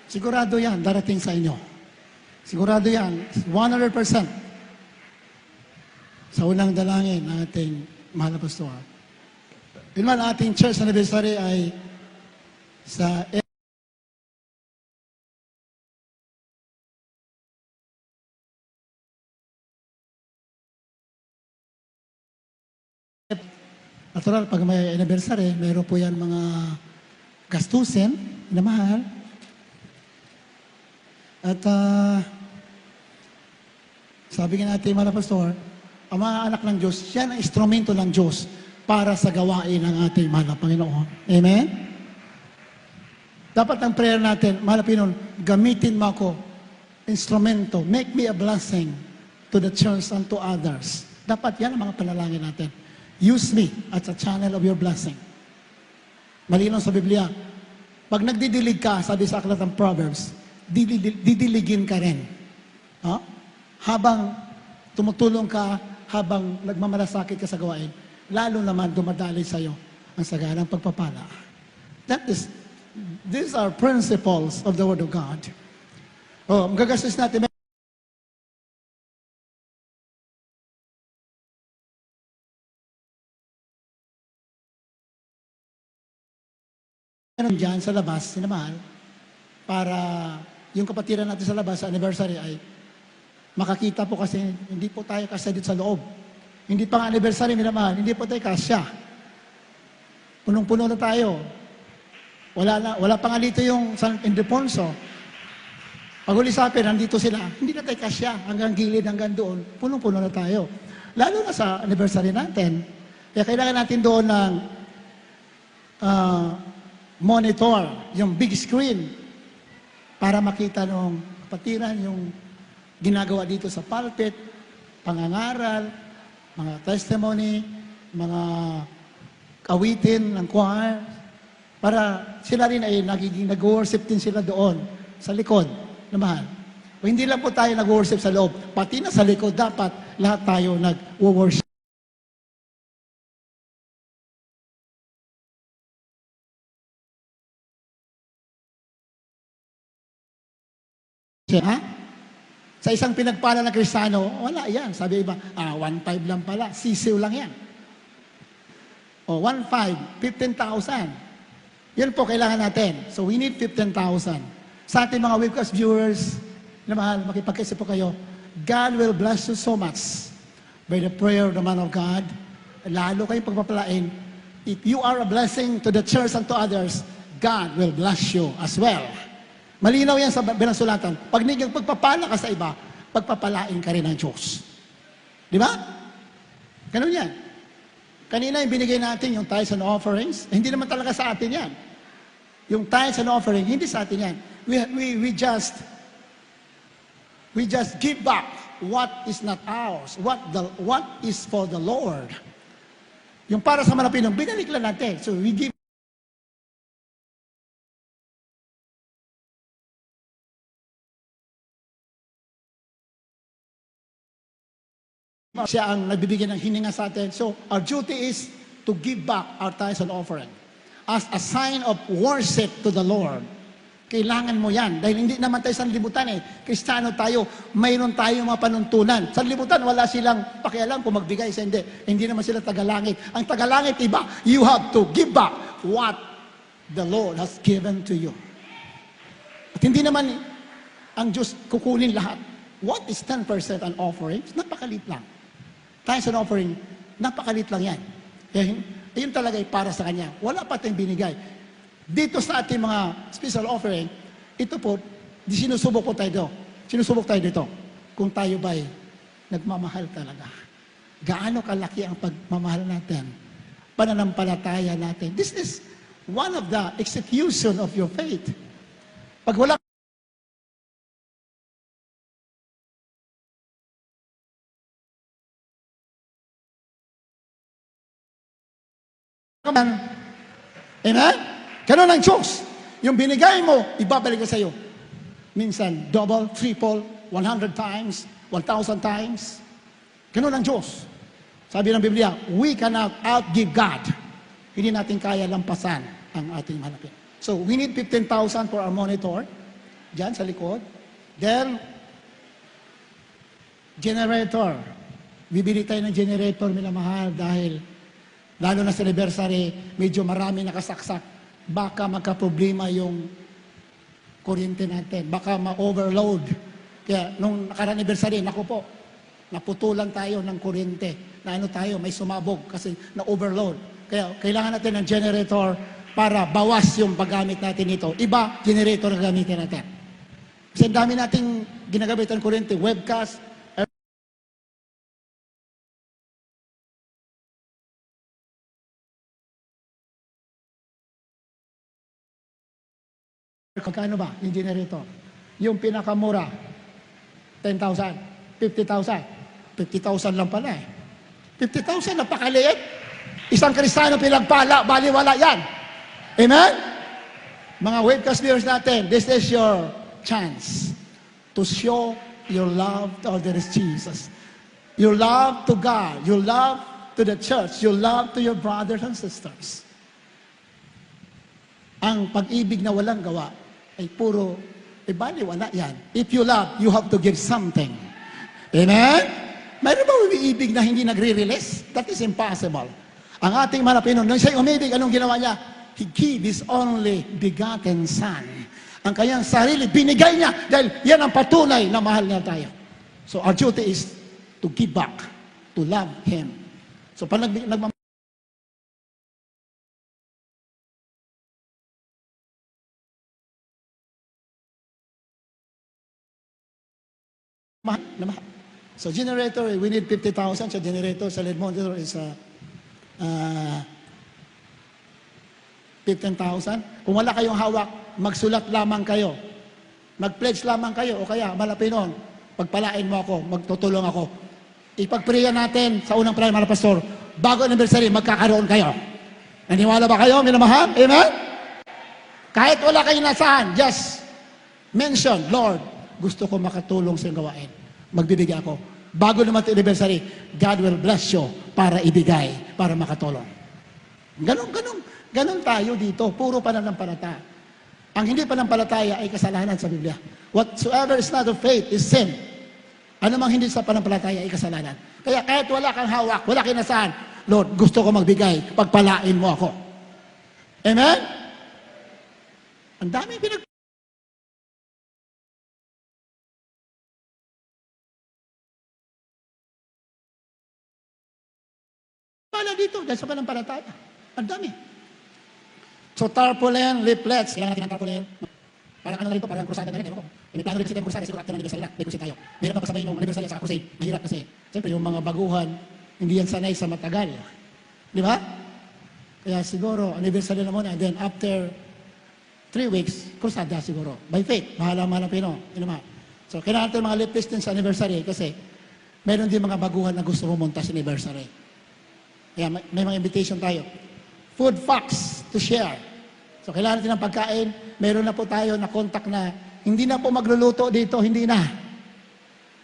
Sigurado yan, darating sa inyo. Sigurado yan, 100%. Sa unang dalangin ng ating mahal na pastor. Yun man, ating church anniversary ay sa natural, pag may anniversary, meron po yan mga gastusin na mahal. At sabi nga natin, mga pastor, ang mga anak ng Diyos, yan ang instrumento ng Diyos para sa gawain ng ating mahal na Panginoon. Amen? Dapat ang prayer natin, mahal na Panginoon, gamitin mo ako, instrumento, make me a blessing to the church and to others. Dapat yan ang mga panalangin natin. Use me as a channel of your blessing. Malinaw sa Biblia. Pag nagdidilig ka, sabi sa aklat ng Proverbs, didiligin ka rin. Ha? Habang tumutulong ka, habang nagmamalasakit ka sa gawain, lalo naman dumadali sa iyo ang saganang pagpapala. These are principles of the Word of God. Magagastos natin. Meron dyan sa labas, sinamahal, para yung kapatiran natin sa labas, sa anniversary ay makakita po kasi hindi po tayo kasya dito sa loob. Hindi pa nga anniversary, minamahal, hindi po tayo kasya. Punong-puno na tayo. Wala pa nga dito yung San Ildefonso. Pag ulisapin, nandito sila. Hindi na tayo kasya, hanggang gilid, hanggang doon. Punong-puno na tayo. Lalo na sa anniversary natin. Kaya kailangan natin doon ng monitor, yung big screen, para makita ng kapatiran yung ginagawa dito sa pulpit, pangangaral, mga testimony, mga awitin ng choir, para sila rin ay nag-worship din sila doon, sa likod, na mahal. O hindi lang po tayo nag-worship sa loob, pati na sa likod, dapat lahat tayo nag-worship. Ha? Sa isang pinagpala na Kristiyano, wala yan. Sabi iba, 1.5 lang pala. Sisiw lang yan. O 1.5, 15,000. Yan po kailangan natin. So we need 15,000. Sa ating mga webcast viewers, na mahal, makipag-isip po kayo, God will bless you so much by the prayer of the man of God. Lalo kayong pagpapalain. If you are a blessing to the church and to others, God will bless you as well. Malinaw yan sa binasulatan. Pag nigyang pagpapala ka sa iba, pagpapalain ka rin ng Diyos. Di ba? Ganun yan. Kanina yung binigay natin, yung tithes and offerings, hindi naman talaga sa atin yan. Yung tithes and offering, hindi sa atin yan. we just give back what is not ours, what is for the Lord. Yung para sa mga Pilipino, binalik lang natin. So we give siya ang nagbibigay ng hininga sa atin. So, our duty is to give back our tithes and offering as a sign of worship to the Lord. Kailangan mo yan. Dahil hindi naman tayo sanlibutan eh. Kristiyano tayo, mayroon tayong mga panuntunan. Sanlibutan, wala silang pakialam kung magbigay sa hindi. Hindi naman sila tagalangit. Ang tagalangit, iba. You have to give back what the Lord has given to you. At hindi naman ang Diyos kukunin lahat. What is 10% an offering? Napakalit lang. Tithes and offering, napakalit lang yan. Yun talaga ay para sa Kanya. Wala pa tayong binigay. Dito sa ating mga special offering, ito po, sinusubok tayo dito. Kung tayo ba'y nagmamahal talaga. Gaano kalaki ang pagmamahal natin, pananampalataya natin. This is one of the execution of your faith. Pag wala Amen? Ganun ang Diyos. Yung binigay mo, ibabalik ka sa iyo. Minsan, double, triple, 100 times, 1,000 times. Ganun ang Diyos. Sabi ng Biblia, we cannot outgive God. Hindi natin kaya lampasan ang ating hanapin. So, we need 15,000 for our monitor. Diyan sa likod. Then, generator. Bibili tayo ng generator, minamahal, dahil lalo na sa anniversary, medyo marami nakasaksak. Baka magka-problema yung kuryente natin. Baka ma-overload. Kaya nung naka-anniversary, naku po, naputulan tayo ng kuryente. Na ano tayo, may sumabog kasi na-overload. Kaya kailangan natin ng generator para bawas yung paggamit natin ito. Iba, generator na gamitin natin. Kasi ang dami nating ginagamit ng kuryente, webcast, Kano ba yung generator? Yung pinakamura, 10,000, 50,000. 50,000 lang pala eh. 50,000, napakaliit. Isang Kristiyano pinagpala, baliwala yan. Amen? Mga webcast viewers natin, this is your chance to show your love to others, Jesus. Your love to God, your love to the church, your love to your brothers and sisters. Ang pag-ibig na walang gawa, ay puro, baliwala yan. If you love, you have to give something. Amen? Mayroon ba umiibig na hindi nagre-release? That is impossible. Ang ating mga Pinoy, nung siya'y umibig, anong ginawa niya? He gave His only begotten Son. Ang kanyang sarili, binigay niya dahil yan ang patunay na mahal niya tayo. So our duty is to give back, to love Him. So pag mahal. So generator, we need 50,000 sa generator. Sa LED monitor is 15,000. Kung wala kayong hawak, magsulat lamang kayo. Mag-pledge lamang kayo. O kaya, malapinon, pagpalain mo ako, magtutulong ako. Ipagpriya natin sa unang prayer, mga pastor, bago anniversary, magkakaroon kayo. Naniwala ba kayo, minamahal? Amen? Kahit wala kayong nasaan, just mention, Lord, gusto ko makatulong sa gawain. Magbibigay ako. Bago naman ito anniversary, God will bless you para ibigay, para makatulong. Ganon tayo dito. Puro pananampalataya. Ang hindi pananampalataya ay kasalanan sa Biblia. Whatsoever is not of faith is sin. Ano mang hindi sa pananampalataya ay kasalanan. Kaya kahit wala kang hawak, wala kang nasaan, Lord, gusto ko magbigay, pagpalain mo ako. Amen? Ang dami pala dito dahil sa pananampalataya. Ang dami. So tarpaulin, leaflets, kailangan natin ng tarpaulin. Parang ano na rin ito, parang krusada na rin. May plano rin siya ng krusada, siguro after ng anniversary na, may crusade tayo. Meron pa kasabay yung anniversary sa crusade. Mahirap kasi. Siyempre yung mga baguhan, hindi yan sanay sa matagal. Di ba? Kaya siguro, anniversary na muna, and then after 3 weeks, krusada siguro. By faith, bahala mga Pilipino. So, kailangan natin mga lift distance anniversary kasi meron din mga baguhan na gusto pumunta sa anniversary. Kaya may mga invitation tayo. Food facts to share. So, kailangan natin ng pagkain. Meron na po tayo na contact na hindi na po magluluto dito, hindi na.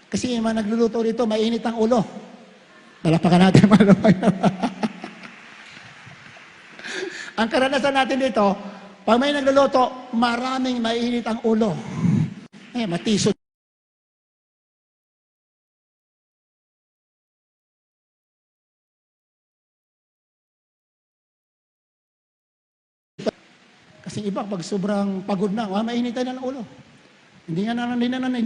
Kasi yung mga nagluluto dito, mainit ang ulo. Dalapakan natin mga Ang karanasan natin dito, pag may nagluluto, maraming mainit ang ulo. Matisod. Kasi iba, pag sobrang pagod na, mainitan na ng ulo. Hindi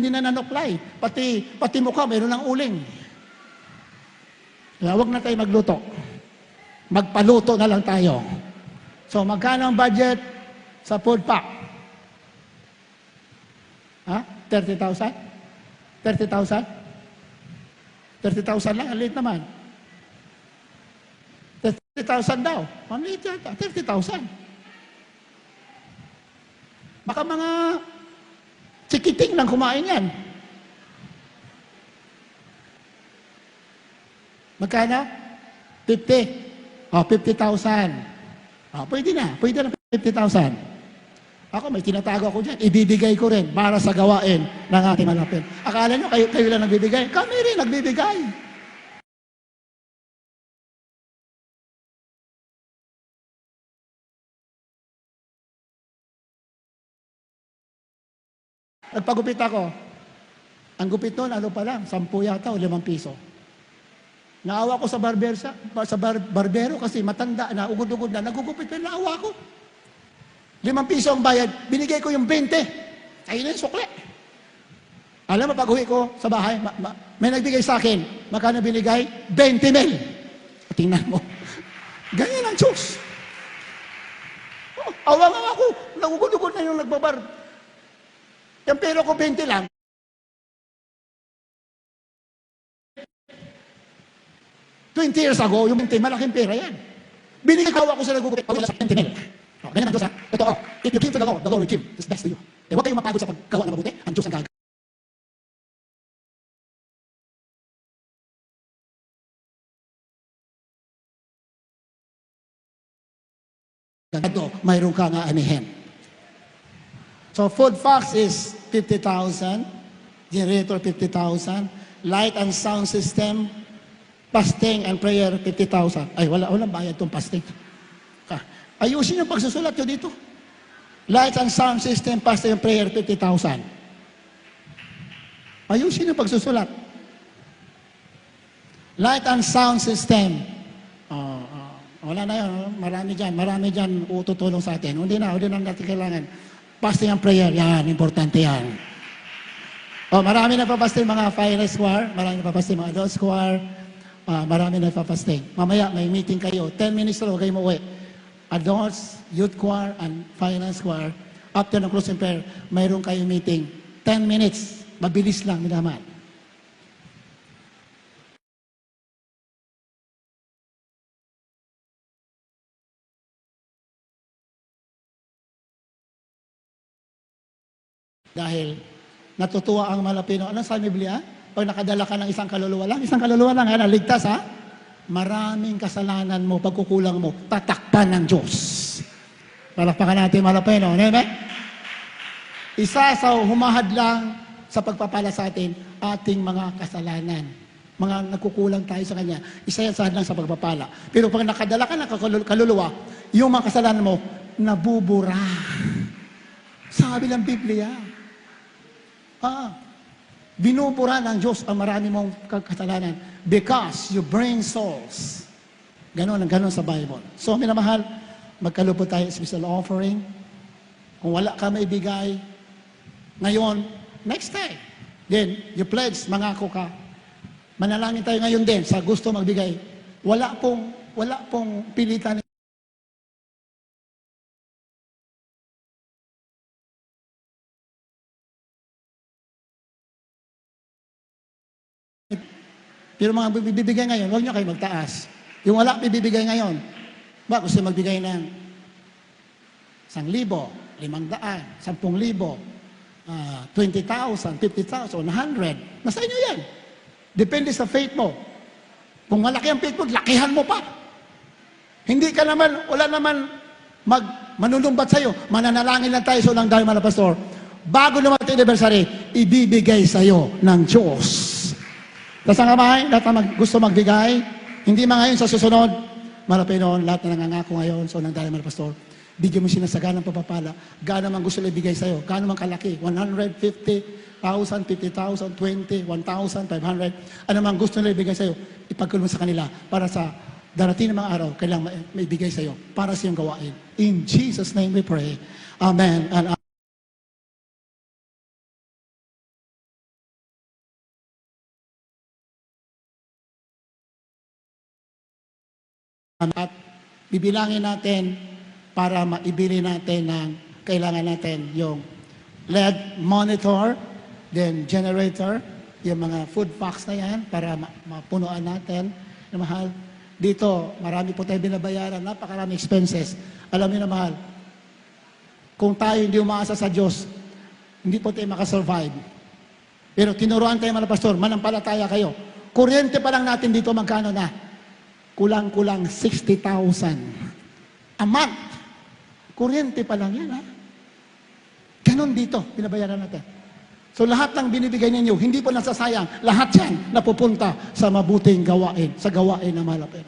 na nanuklay. Pati mukha, mayroon ng uling. Kaya huwag na tayo magluto. Magpaluto na lang tayo. So, magkano ang budget sa food pack? 30,000? 30,000? 30,000 lang, ang liit naman. 30,000 daw. Ang liit yata, 30,000. Baka mga chikiting lang kumain yan. Magkano? 50. 50,000. Pwede na 50,000. Ako may tinatago ako dyan. Ibibigay ko rin para sa gawain ng ating malapit. Akala nyo kayo lang nagbibigay? Kami rin nagbibigay. Nagpagupit ako. Ang gupit nun, ano pa lang, 10 yata o 5 piso. Naawa ko sa barbero kasi matanda na, ugod-ugod na, nagugupit pa, naawa ko. 5 piso ang bayad, binigay ko yung 20. Ayun na yung sukle. Alam mo, pag-uwi ko sa bahay, may nagbigay sa akin, magkano binigay? 20,000. Tingnan mo. Ganyan ang Diyos. Awa nga ako, nagugod-ugod na yung nagbabar. Yung pero ko 20 lang. $20 ago, yung 20, malaking pera yan. Binigay ko ako sa nagugupit, pag wala sa 20,000. Ganyan ang Diyos ha. Totoo. If you give to the Lord will give. It's best to you. Huwag kayong mapagod sa paggawa ng mabuti. Ang Diyos ang gagawin. Mayroon ka nga anihin. So, food facts is 50,000, generator 50,000, light and sound system, fasting and prayer 50,000. Ay, walang bayad itong fasting. Ayusin yung pagsusulat nyo dito. Light and sound system, fasting and prayer 50,000. Ayusin yung pagsusulat. Light and sound system. Wala na yun. Marami dyan ututulong sa atin. Hindi na natin kailangan. Fasting and prayer, yan, importante yan. Marami na papasting mga finance choir, marami na papasting mga adults choir, marami na papasting. Mamaya, may meeting kayo. 10 minutes lang, huwag kayo mauwi. Adults, youth choir, and finance choir. After ng closing prayer, mayroon kayo meeting. 10 minutes. Mabilis lang, minaman. Dahil natutuwa ang Malapino. Ano sa Biblia? Pag nakadala ka ng isang kaluluwa lang, ligtas ha? Maraming kasalanan mo, pagkukulang mo, tatakpan ng Diyos. Palakpakan natin Malapino. Amen? Isa sa humahadlang sa pagpapala sa atin, ating mga kasalanan. Mga nagkukulang tayo sa Kanya. Isa yan sa hadlang sa pagpapala. Pero pag nakadala ka ng kaluluwa, yung mga kasalanan mo, nabubura. Sabi ng Biblia. Binubura ng Diyos ang marami mong kasalanan because you bring souls. Ganon sa Bible. So, minamahal, magkalupot tayo special offering. Kung wala ka maibigay, ngayon, next time. Then, you pledge, mangako ka. Manalangin tayo ngayon din sa gusto magbigay. Wala pong pilitan. Pero mga bibigay ngayon, huwag nyo kayo magtaas. Yung wala bibigay ngayon, ba gusto magbigay ng 1,000, 500, 10,000, 20,000, 50,000, 100. Nasa inyo yan. Depende sa faith mo. Kung malaki ang faith mo, lakihan mo pa. Hindi ka naman, wala naman manunumbat sa'yo. Mananalangin lang tayo sa unang dahil mga pastor. Bago naman ito anniversary, ibibigay sa'yo ng Diyos. Tapos ang kamay, lahat na gusto magbigay, hindi mga ngayon sa susunod, malapit noon, lahat na nangangako ngayon sa unang dahil mga pastor, bigyan mo sinasaganang papapala. Gaano man gusto nila ibigay sa'yo, gaano man kalaki, 150,000, 50,000, 20, 1,500, ano man gusto nila ibigay sa'yo, ipagkulong mo sa kanila para sa darating na mga araw, kailangan maibigay sa'yo para sa iyong gawain. In Jesus' name we pray. Amen. And at bibilangin natin para maibili natin ng kailangan natin yung LED monitor, then generator, yung mga food packs na yan para mapunuan natin na mahal. Dito, marami po tayo binabayaran, napakarami expenses. Alam niyo na mahal, kung tayo hindi umaasa sa Diyos, hindi po tayo makasurvive. Pero tinuruan tayo mga pastor, manampalataya kayo. Kuryente pa lang natin dito, magkano na? Kulang-kulang 60,000 a month. Kuryente pa lang yan, ha? Ganon dito, binabayaran natin. So lahat ng binibigay ninyo, hindi po nasasayang. Lahat yan napupunta sa mabuting gawain, sa gawain na malapit.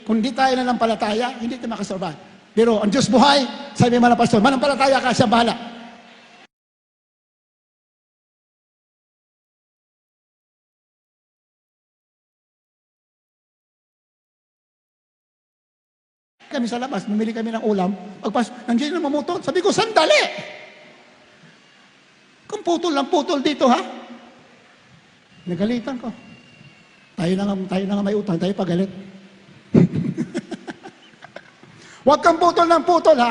Kung di tayo nanampalataya, hindi tayo makasurvive. Pero ang Diyos buhay, sabi mga pastor, manampalataya ka, siya bahala. Kami sa labas, mamili kami ng ulam. Pagpas, nandiyan na mamutol. Sabi ko, sandali! Kung putol lang putol dito, ha? Nagalitan ko. Tayo na nga may utang, tayo pagalit. Huwag kang putol ng putol, ha?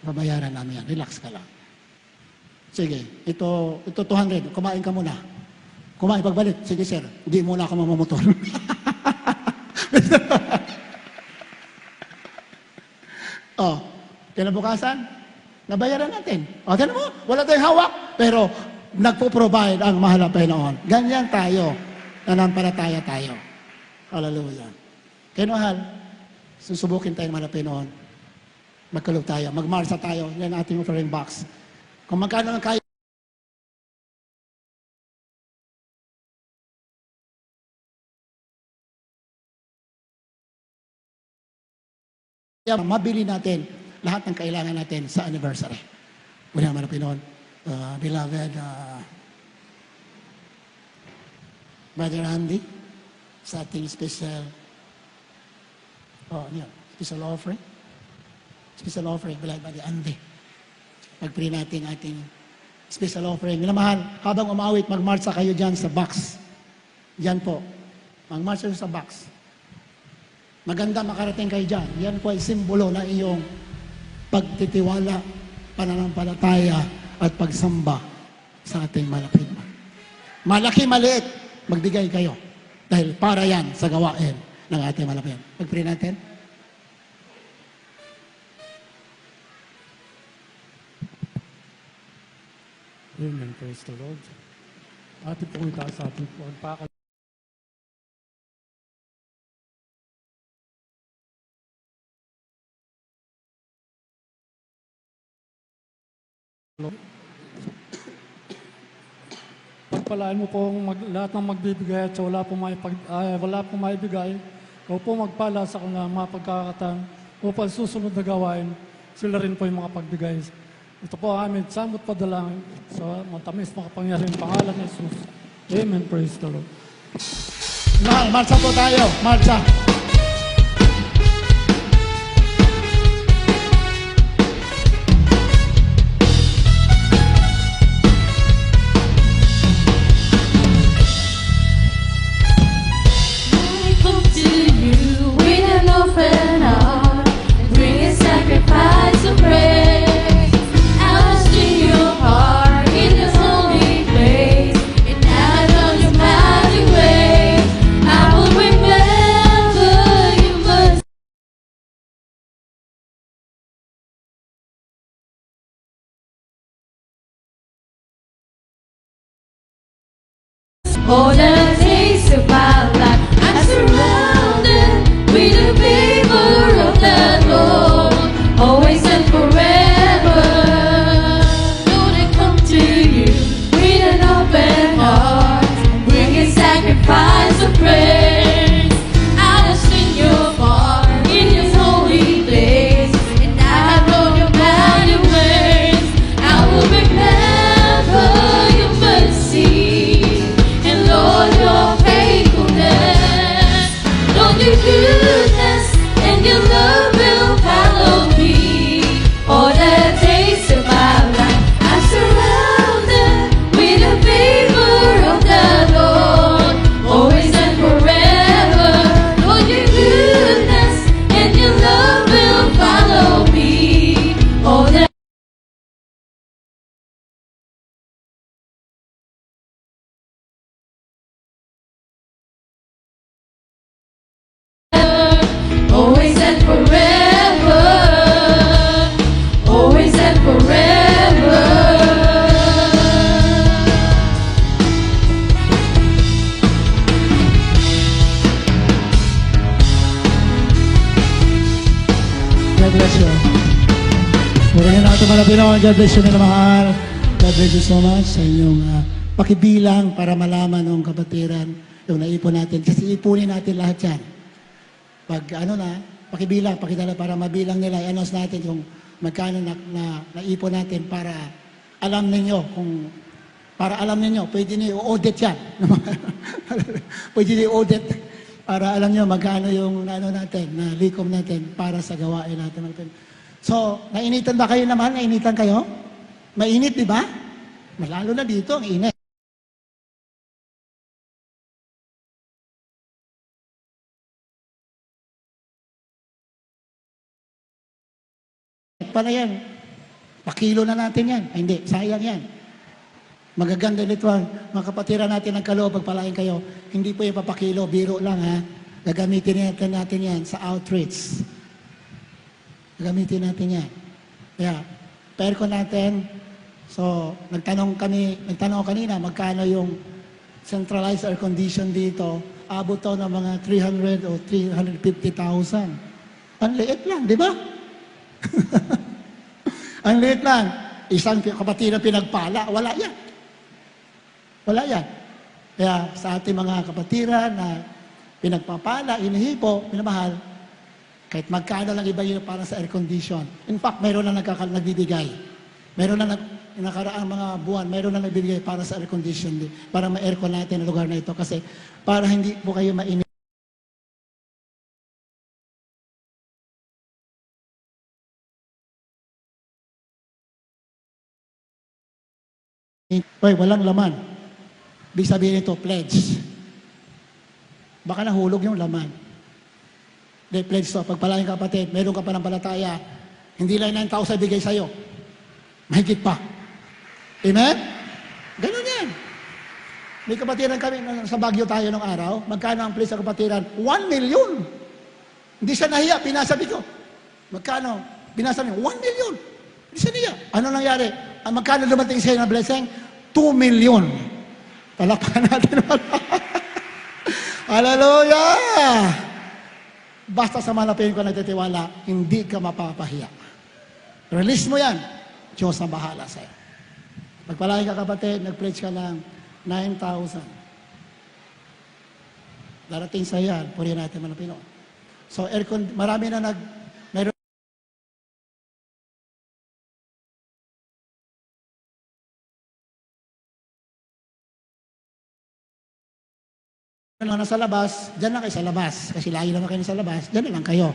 Babayaran namin yan. Relax ka lang. Sige, ito 200. Kumain ka muna. Kumain pagbalik. Sige, sir. Hindi muna ako mamamutol. Kinabukasan, nabayaran natin. Tinan mo, wala tayong hawak, pero nagpo-provide ang mahal na Panginoon. Ganyan tayo, nanampalataya tayo. Hallelujah. Kaya mahal, susubukin tayo ng mahal na Panginoon. Magkalog tayo, magmarsa tayo, yan ating offering box. Kung magkano ang kaya, mabili natin lahat ng kailangan natin sa anniversary. Una naman ang Pinoon, beloved Brother Andy, sa ating special offering. Special offering, beloved Brother Andy. Pag-pray natin ating special offering. Minamahal, habang umawit, mag-marcha kayo dyan sa box. Dyan po. Mag-marcha sa box. Maganda makarating kayo dyan. Yan po ay simbolo na iyong pagtitiwala, pananampalataya, at pagsamba sa ating malapit. Malaki, maliit, magbigay kayo. Dahil para yan sa gawain ng ating malapit. Pag-pray natin. Amen. Praise the Lord. Ating pong itaas sa ating pagpapakal. Pagpalaan mo po lahat ng magbibigay at wala pong maibigay. Ikaw po magpala sa kanilang mga pagkakataon upang susunod na gawain, sila rin po yung mga pagbigay. Ito po ang aming samot padalangin sa matamis makapangyarihan pangalan ni Jesus. Amen. Praise the Lord. Marcha po tayo. Marcha. I come to you with an open heart and bring a sacrifice of praise. I'll sing your heart in the holy place and act on your mighty ways. I will remember Oh, the taste of my life. I'm surrounded with the favor of the Lord, always and forever. Lord, I come to you with an open heart, bring a sacrifice of praise. I will sing your part in His holy place, and I have known your mighty ways. I will remember your mercy, and Lord, your faithfulness. Lord, your goodness and your love will follow me all the days of my life. I'm surrounded with the favor of the Lord, always and forever. Lord, your goodness and your love will follow me all the always and forever, always and forever. God bless you. Purihin natin mga Pinoy. God bless you nila mahal. God bless you so much sa inyong pakibilang para malaman ng kapatiran yung naipon natin. Kasi ipunin natin lahat yan. Pag pakibilang, pakidala para mabilang nila, i-announce natin kung magkano naipon natin para alam ninyo pwede niyo i-audit yan. Pwede niyo i-audit para alam niyo magkano yung natin, na likom natin para sa gawain natin. So, nainitan ba kayo naman? Nainitan kayo? Mainit, di ba? Lalo na dito, ang init. Pala yan. Pakilo na natin yan. Ay, hindi, sayang yan. Magaganda nito mga kapatiran natin ng kaloob, pagpalain kayo. Hindi po yung papakilo, biro lang ha. Gagamitin natin yan sa outreach. Gagamitin natin yan. Kaya, perko natin. So, nagtanong ako kanina, magkano yung centralized air condition dito. Abot to ng mga 300 o 350,000. Ang liit lang, di ba? Ang liit lang. Isang kapatiran pinagpala, wala yan. Wala yan. Kaya sa ating mga kapatiran na pinagpapala, inihipo, pinamahal, kahit magkano lang iba yun para sa air condition. In fact, mayroon na nagbibigay. Mayroon na nakaraang mga buwan, mayroon na nagbibigay para sa air condition, para ma-aircon natin ang lugar na ito. Kasi para hindi po kayo mainit. Hoy, walang laman. Ibig sabihin nito, pledge. Baka nahulog yung laman. Hindi, pledge to. Pagpalain kapatid, meron ka pa ng palataya, hindi lang 9,000 bigay sa'yo. Mahigit pa. Amen? Ganun yan. May kapatiran kami, sa Baguio tayo nung araw, magkano ang pledge sa kapatiran? 1 million. Hindi siya nahiya, pinasabi ko. Magkano? Pinasabi ko, 1 million. Hindi siya nahiya. Ano nangyari? Magkano dumating sa'yo na blessing? 2 million. Palakpakan natin. Hallelujah! Basta sa malapin ko nagtitiwala, hindi ka mapapahiya. Release mo yan. Diyos ang bahala sa'yo. Pagpalain ka kapatid, nag-pledge ka lang 9,000. Darating sa yan, purihin natin malapin. So, aircon, marami na meron na nasa labas, dyan lang kayo sa labas. Kasi layo naman kayo sa labas, dyan na lang kayo.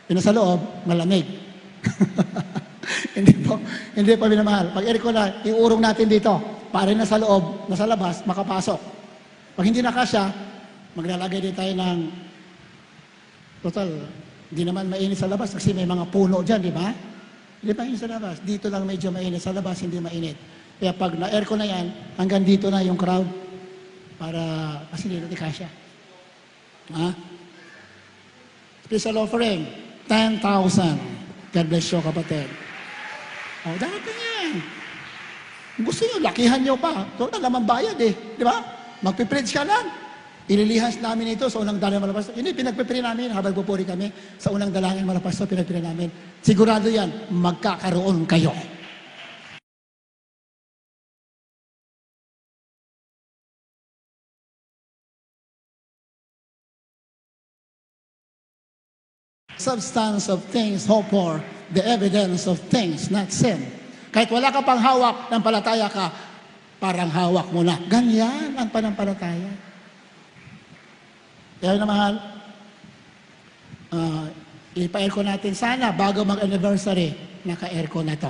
Yung nasa loob, malamig. Hindi pa minamahal. Pag aircon na, iurong natin dito. Para nasa loob, nasa labas, makapasok. Pag hindi na kasya, maglalagay din tayo ng total, hindi naman mainit sa labas kasi may mga puno dyan, di ba? Hindi mainit sa labas. Dito lang medyo mainit. Sa labas, hindi mainit. Kaya pag na-aircon na yan, hanggang dito na yung crowd para, kasi hindi natin kasya. Ha? Special offering, 10,000. God bless you, kapatid. O, dapat na yan. Gusto nyo, lakihan nyo pa. Ito na naman bayad eh. Di ba? magpipreach ka lang. Ililihas namin ito sa unang dalangin mga pastor. Hindi, pinagpipili namin habang pupuri kami sa unang dalangin mga pastor, pinagpili namin. Sigurado yan, magkakaroon kayo. Substance of things hoped for, the evidence of things not seen. Kahit wala ka pang hawak, ng palataya ka, parang hawak mo na. Ganyan ang panampalataya. Kaya na mahal, ipa-aircon natin sana bago mag-anniversary, naka-aircon na to.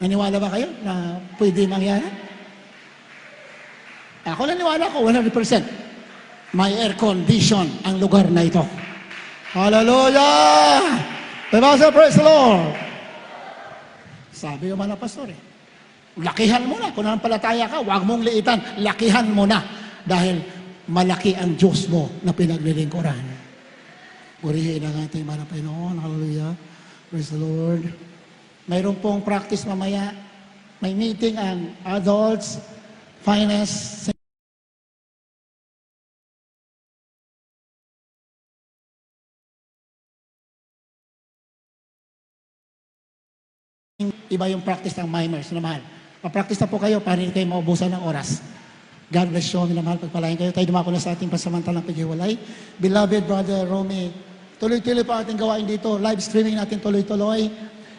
Naniwala ba kayo na pwede mangyari? Ako naniwala ko, 100%. May air condition ang lugar na ito. Hallelujah! Pabasa, praise the Lord! Sabi yung mga pastor lakihan mo na. Kung palataya ka, huwag mong liitan. Lakihan mo na. Dahil malaki ang Diyos mo na pinaglilingkuran. Purihin ang ating mga Panginoon. Hallelujah! Praise the Lord! Mayroon pong practice mamaya. May meeting ang adults, finance, iba yung practice ng mimers na mahal. Pa-practice na po kayo para hindi kayo maubusan ng oras. God bless you, minamahal, pagpalain kayo. Tayo dumako na sa ating pasamantalang paghiwalay. Beloved Brother Romy, tuloy-tuloy pa ating gawain dito. Live streaming natin tuloy-tuloy.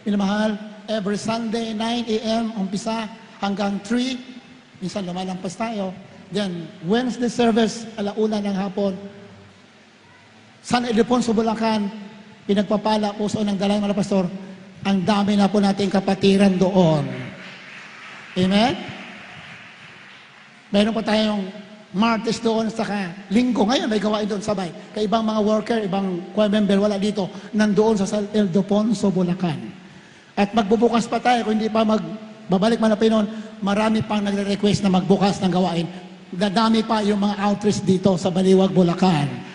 Minamahal, every Sunday, 9 a.m. umpisa hanggang 3. Minsan lumalampas tayo. Then, Wednesday service, 1:00 ng hapon. San Ildefonso, Bulacan, pinagpapala po sa unang dalay mga pastor. Ang dami na po nating kapatiran doon. Amen? Meron pa tayong Martes doon sa Linggo. Ngayon may gawain doon sabay. Kaya ibang mga worker, ibang choir member wala dito. Nandoon sa San Ildefonso, Bulacan. At magbubukas pa tayo. Kung hindi pa babalik man na pinon, marami pang nagre-request na magbukas ng gawain. Dadami pa yung mga outreach dito sa Baliwag, Bulacan.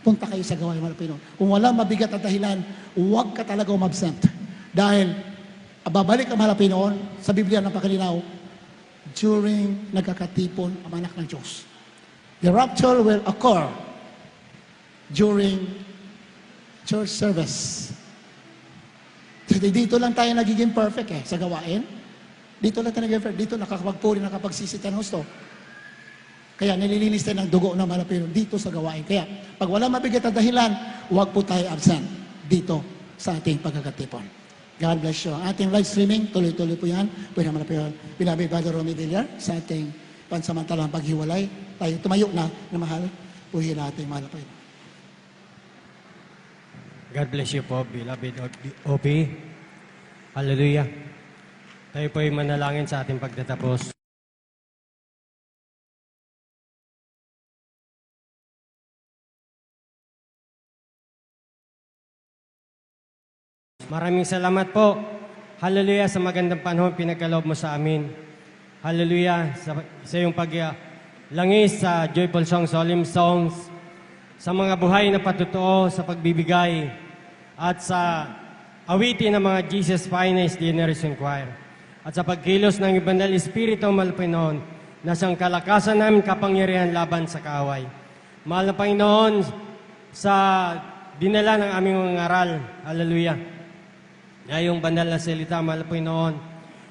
Punta kayo sa gawain mga Pinoy. Kung wala mabigat na dahilan, huwag ka talaga umabsent. Dahil babalik ang mga Pinoy sa Biblia ng pakalinaw during nagkakatipon ang anak ng Diyos. The rapture will occur during church service. Dito lang tayo nagiging perfect sa gawain. Dito lang tayo nagiging perfect. Dito nakakapagpuri, nakapagsisit ng husto. Kaya nililinis tayo ng dugo ng mga Pinoy dito sa gawain. Kaya pag wala mabigat na dahilan, huwag po tayo absent dito sa ating pagkakatipon. God bless you. Ating live streaming, tuloy-tuloy po yan. Pwede naman na po yun. Binabi Brother Romy Villar sa ating pansamantalang paghiwalay. Tayo tumayo na mahal. Puhin natin mahal po yun. God bless you po, beloved OP. Hallelujah. Tayo po ay manalangin sa ating pagtatapos. Maraming salamat po. Hallelujah sa magandang panahon pinagkaloob mo sa amin. Hallelujah sa iyong paglangis sa joyful songs, solemn songs, sa mga buhay na patutuo, sa pagbibigay, at sa awitin ng mga Jesus Finest Generation Choir. At sa pagkilos ng Banal Espiritu Malapinoon na siyang kalakasan namin kapangyarihan laban sa kaaway. Mahal na Panginoon, sa dinala ng aming mga ngaral, hallelujah, na yung banal na salita, mahal na Panginoon,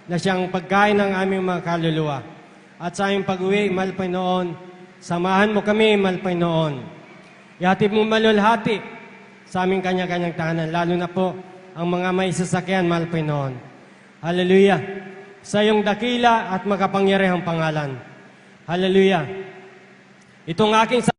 na siyang pagkain ng aming mga kaluluwa. At sa aming pag-uwi, mahal na Panginoon, samahan mo kami, mahal na Panginoon. Ihatid mo malulhati sa aming kanya-kanyang tahanan, lalo na po ang mga may sasakyan, mahal na Panginoon. Hallelujah. Sa iyong dakila at makapangyarihang pangalan. Hallelujah. Itong aking